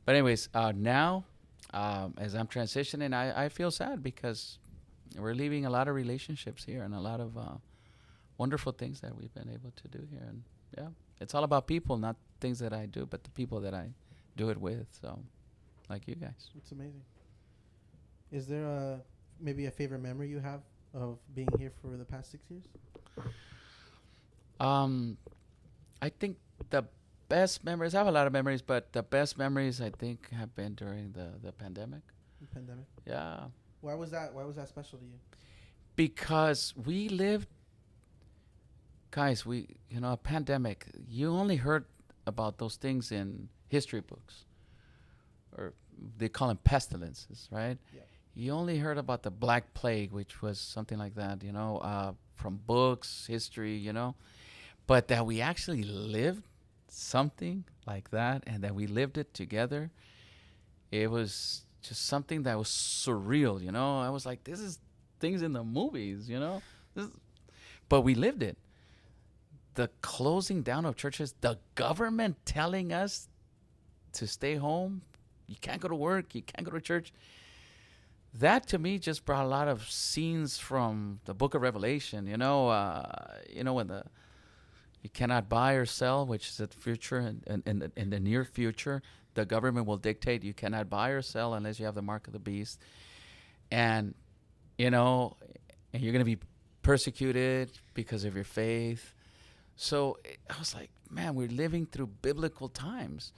but anyways, now, as I'm transitioning, I feel sad because we're leaving a lot of relationships here and a lot of wonderful things that we've been able to do here. And yeah, it's all about people, not things that I do, but the people that I do it with. So, like you guys. It's amazing. Is there maybe a favorite memory you have of being here for the past 6 years? I think the best memories, I have a lot of memories, but the best memories I think have been during the pandemic. The pandemic. Yeah. Why was that special to you? Because we lived, guys, a pandemic, you only heard about those things in history books, or they call them pestilences, right? Yeah. You only heard about the Black Plague, which was something like that, from books, history, but that we actually lived something like that and that we lived it together, it was just something that was surreal, I was like, this is things in the movies, but we lived it. The closing down of churches, the government telling us to stay home. You can't go to work. You can't go to church. That to me just brought a lot of scenes from the book of Revelation. When you cannot buy or sell, which is the future, and in the near future, the government will dictate you cannot buy or sell unless you have the mark of the beast. And, and you're going to be persecuted because of your faith. So I was like, man, we're living through biblical times.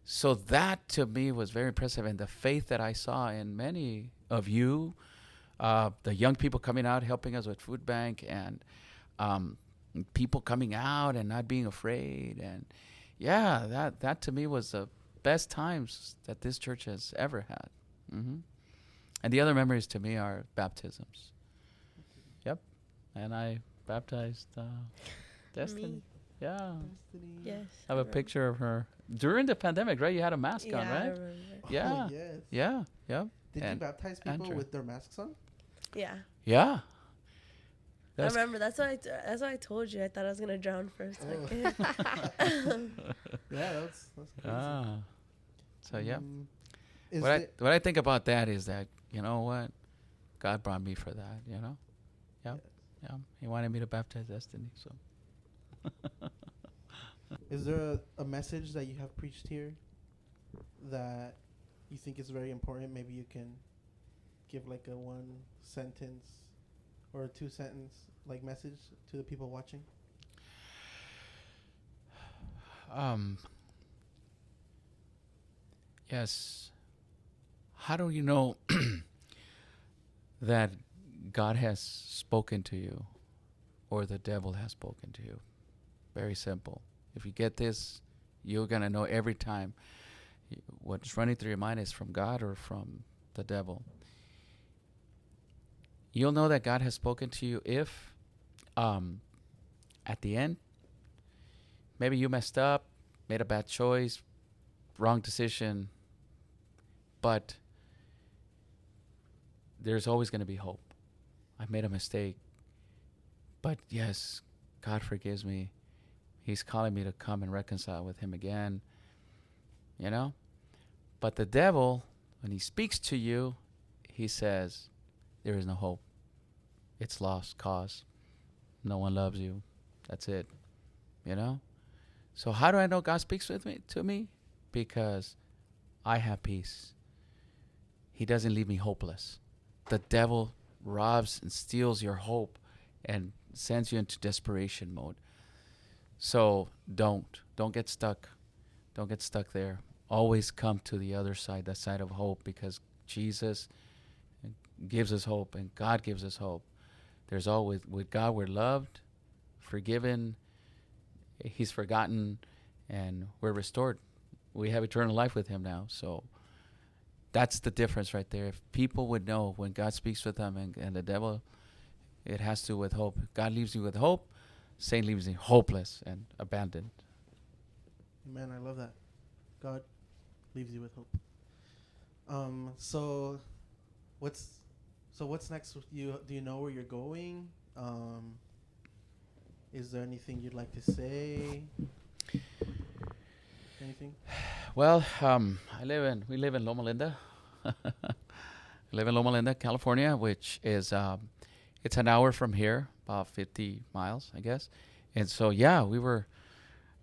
So that to me was very impressive. And the faith that I saw in many of you, the young people coming out, helping us with food bank, and people coming out and not being afraid. And yeah, that to me was the best times that this church has ever had. And the other memories to me are baptisms. Yep. And I baptized Destiny. Me. Yeah. Destiny. Yes. I have a picture of her during the pandemic, right? You had a mask on, I right? remember. Yeah. Oh, yes. Yeah. Yeah. Did you And baptize people Andrew. with their masks on? Yeah. Yeah. I remember. That's why I told you. I thought I was gonna drown for a second. Yeah, that's crazy. So yeah. Is What it, I think about that is that, you know what? God brought me for that, you know? Yeah. Yeah. He wanted me to baptize Destiny, so. is there a message that you have preached here that you think is very important? Maybe you can give like a 1 sentence or a 2 sentence like message to the people watching. Yes. How do you know that God has spoken to you or the devil has spoken to you? Very simple. If you get this, you're going to know every time what's running through your mind is from God or from the devil. You'll know that God has spoken to you if at the end, maybe you messed up, made a bad choice, wrong decision, but there's always going to be hope. I made a mistake, but yes, God forgives me. He's calling me to come and reconcile with him again, you know? But the devil, when he speaks to you, he says, there is no hope. It's lost cause. No one loves you. That's it, you know? So how do I know God speaks to me? Because I have peace. He doesn't leave me hopeless. The devil robs and steals your hope and sends you into desperation mode. So don't get stuck. Don't get stuck there. Always come to the other side, that side of hope, because Jesus gives us hope and God gives us hope. There's always, with God we're loved, forgiven, he's forgotten, and we're restored. We have eternal life with him now. So that's the difference right there. If people would know when God speaks with them and the devil, it has to do with hope. God leaves you with hope. Satan leaves you hopeless and abandoned. Amen. I love that. God leaves you with hope. So what's next with you? Do you know where you're going? Is there anything you'd like to say? Anything? Well, we live in Loma Linda. I live in Loma Linda, California, which is it's an hour from here, about 50 miles, I guess. And so, yeah, we were,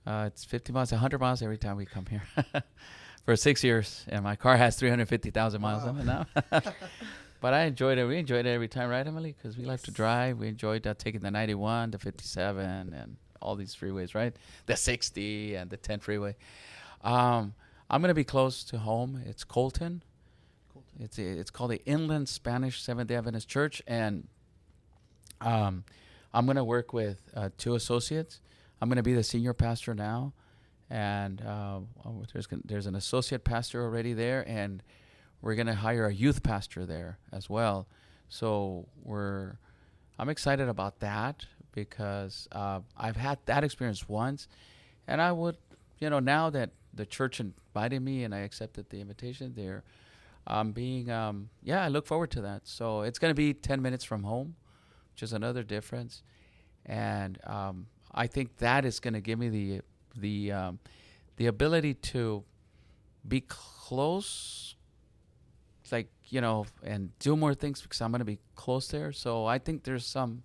it's 50 miles, 100 miles every time we come here for 6 years. And my car has 350,000 miles on it now. But I enjoyed it. We enjoyed it every time, right, Emily? Because we like to drive. We enjoyed taking the 91, the 57, and all these freeways, right? The 60 and the 10 freeway. I'm going to be close to home. It's Colton. It's called the Inland Spanish Seventh-day Adventist Church. And I'm going to work with 2 associates. I'm going to be the senior pastor now. And there's an associate pastor already there. And we're going to hire a youth pastor there as well. So I'm excited about that because I've had that experience once. And I would, now that the church invited me and I accepted the invitation there, I look forward to that. So it's going to be 10 minutes from home, which is another difference. And I think that is going to give me the ability to be close, like, and do more things because I'm going to be close there. So I think there's some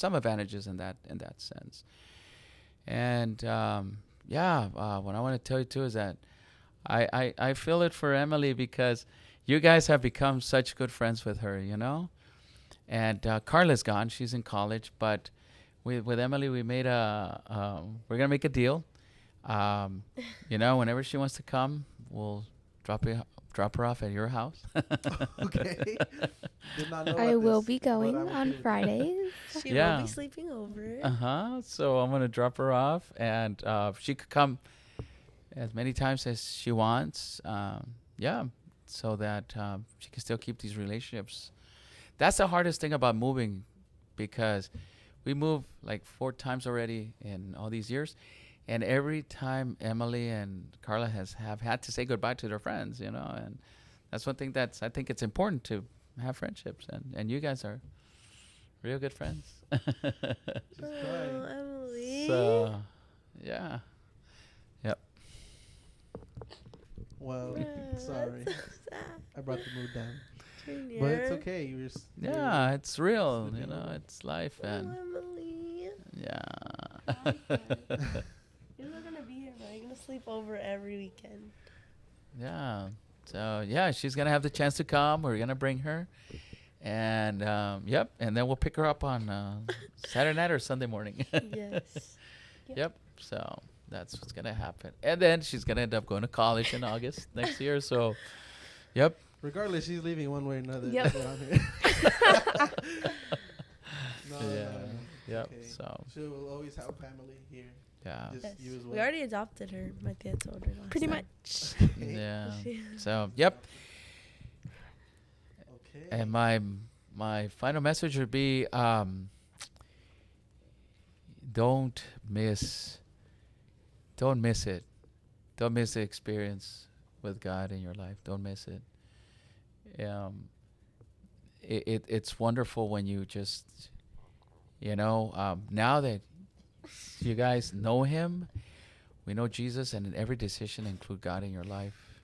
advantages in that sense. And what I want to tell you too is that I feel it for Emily because you guys have become such good friends with her, And Carla's gone; she's in college. But with Emily, we made we're gonna make a deal. Whenever she wants to come, we'll drop her off at your house. Okay. Did not know I about will this, be but I going will on do it. Fridays. She Yeah. will be sleeping over. So I'm gonna drop her off, and she could come as many times as she wants. So that she can still keep these relationships. That's the hardest thing about moving, because we moved like 4 times already in all these years, and every time Emily and Carla have had to say goodbye to their friends, and that's one thing I think it's important to have friendships, and you guys are real good friends. She's crying. Emily. So, yeah. Yep. Well, sorry. That's so sad. I brought the mood down. Junior. But it's okay. Yeah, it's real, Sleeping over. it's life, Oh, and Emily. yeah. You're not gonna be here, but you're gonna sleep over every weekend. Yeah. So, yeah, she's going to have the chance to come. We're going to bring her. And, and then we'll pick her up on Saturday night or Sunday morning. Yes. Yep. So that's what's going to happen. And then she's going to end up going to college in August next year. So, yep. Regardless, she's leaving one way or another. Yep. That's what I'm here. No, Yeah. no. Yep. Okay. So, She will always have family here. yeah. Just Yes. you as well. We already adopted her. My tia told her last Pretty time. much. Okay. Yeah. She- So, yep. Okay. And my final message would be, don't miss it. Don't miss the experience with God in your life. Don't miss it. It's wonderful when you just, now that you guys know Him, we know Jesus, and in every decision include God in your life,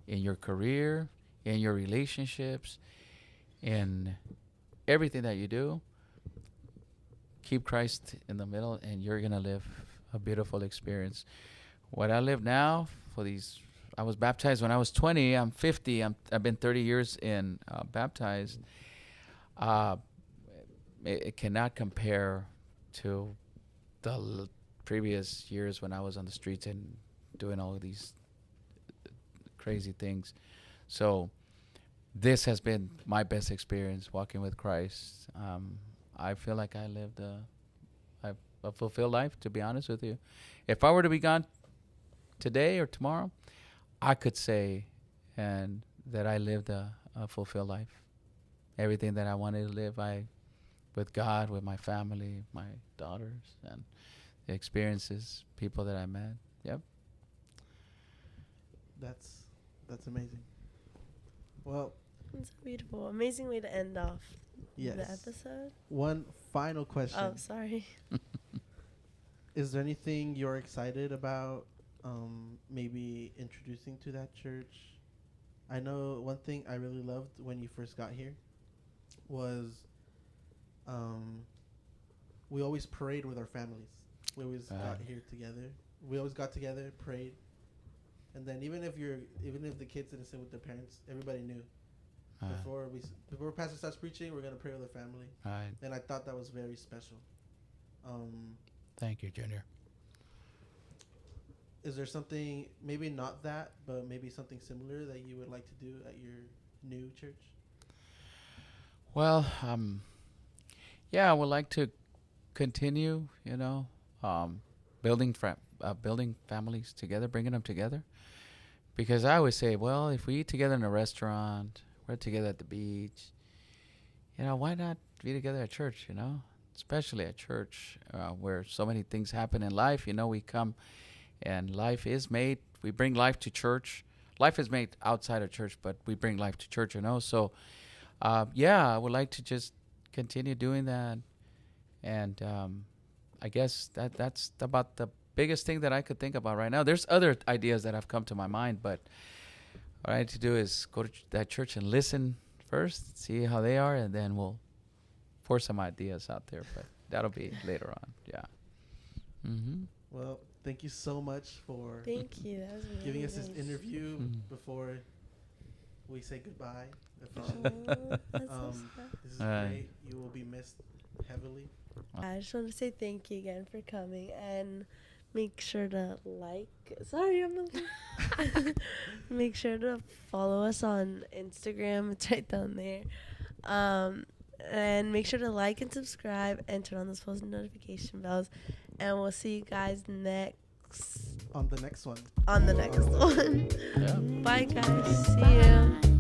in your career, in your relationships, in everything that you do. Keep Christ in the middle, and you're going to live a beautiful experience. What I live now I was baptized when I was 20. I'm 50. I've been 30 years in baptized. It cannot compare to the previous years when I was on the streets and doing all of these crazy things. So this has been my best experience walking with Christ. I feel like I lived a fulfilled life, to be honest with you. If I were to be gone today or tomorrow, I could say and that I lived a fulfilled life. Everything that I wanted to live, with God, with my family, my daughters, and the experiences, people that I met. Yep. That's amazing. Well, It's so beautiful. Amazing way to end off yes. the episode. One final question. Oh, sorry. Is there anything you're excited about maybe introducing to that church? I know one thing I really loved when you first got here was we always prayed with our families. We always got here together. We always got together, prayed. And then even if the kids didn't sit with their parents, everybody knew. Before pastor starts preaching, we're going to pray with our family. Right. And I thought that was very special. Thank you, Junior. Is there something, maybe not that, but maybe something similar that you would like to do at your new church? Well, I would like to continue, building families together, bringing them together. Because I always say, well, if we eat together in a restaurant, we're together at the beach, why not be together at church, Especially at church, where so many things happen in life. We come and we bring life to church. Life is made outside of church, but we bring life to church, So, I would like to just continue doing that. And I guess that's about the biggest thing that I could think about right now. There's other ideas that have come to my mind, but what I need to do is go to that church and listen first, see how they are, and then we'll force some ideas out there. But that'll be later on. Yeah. Mm-hmm. Well, thank you so much for Thank you. That was amazing. giving us this interview before we say goodbye officially. Aw, that's so sad. This is Alright. great. You will be missed heavily. I just want to say thank you again for coming, and make sure to sorry, make sure to follow us on Instagram. It's right down there. And make sure to like and subscribe and turn on those post notification bells. And we'll see you guys On the next one. on the next one. Yeah. Bye, guys. See you. Bye.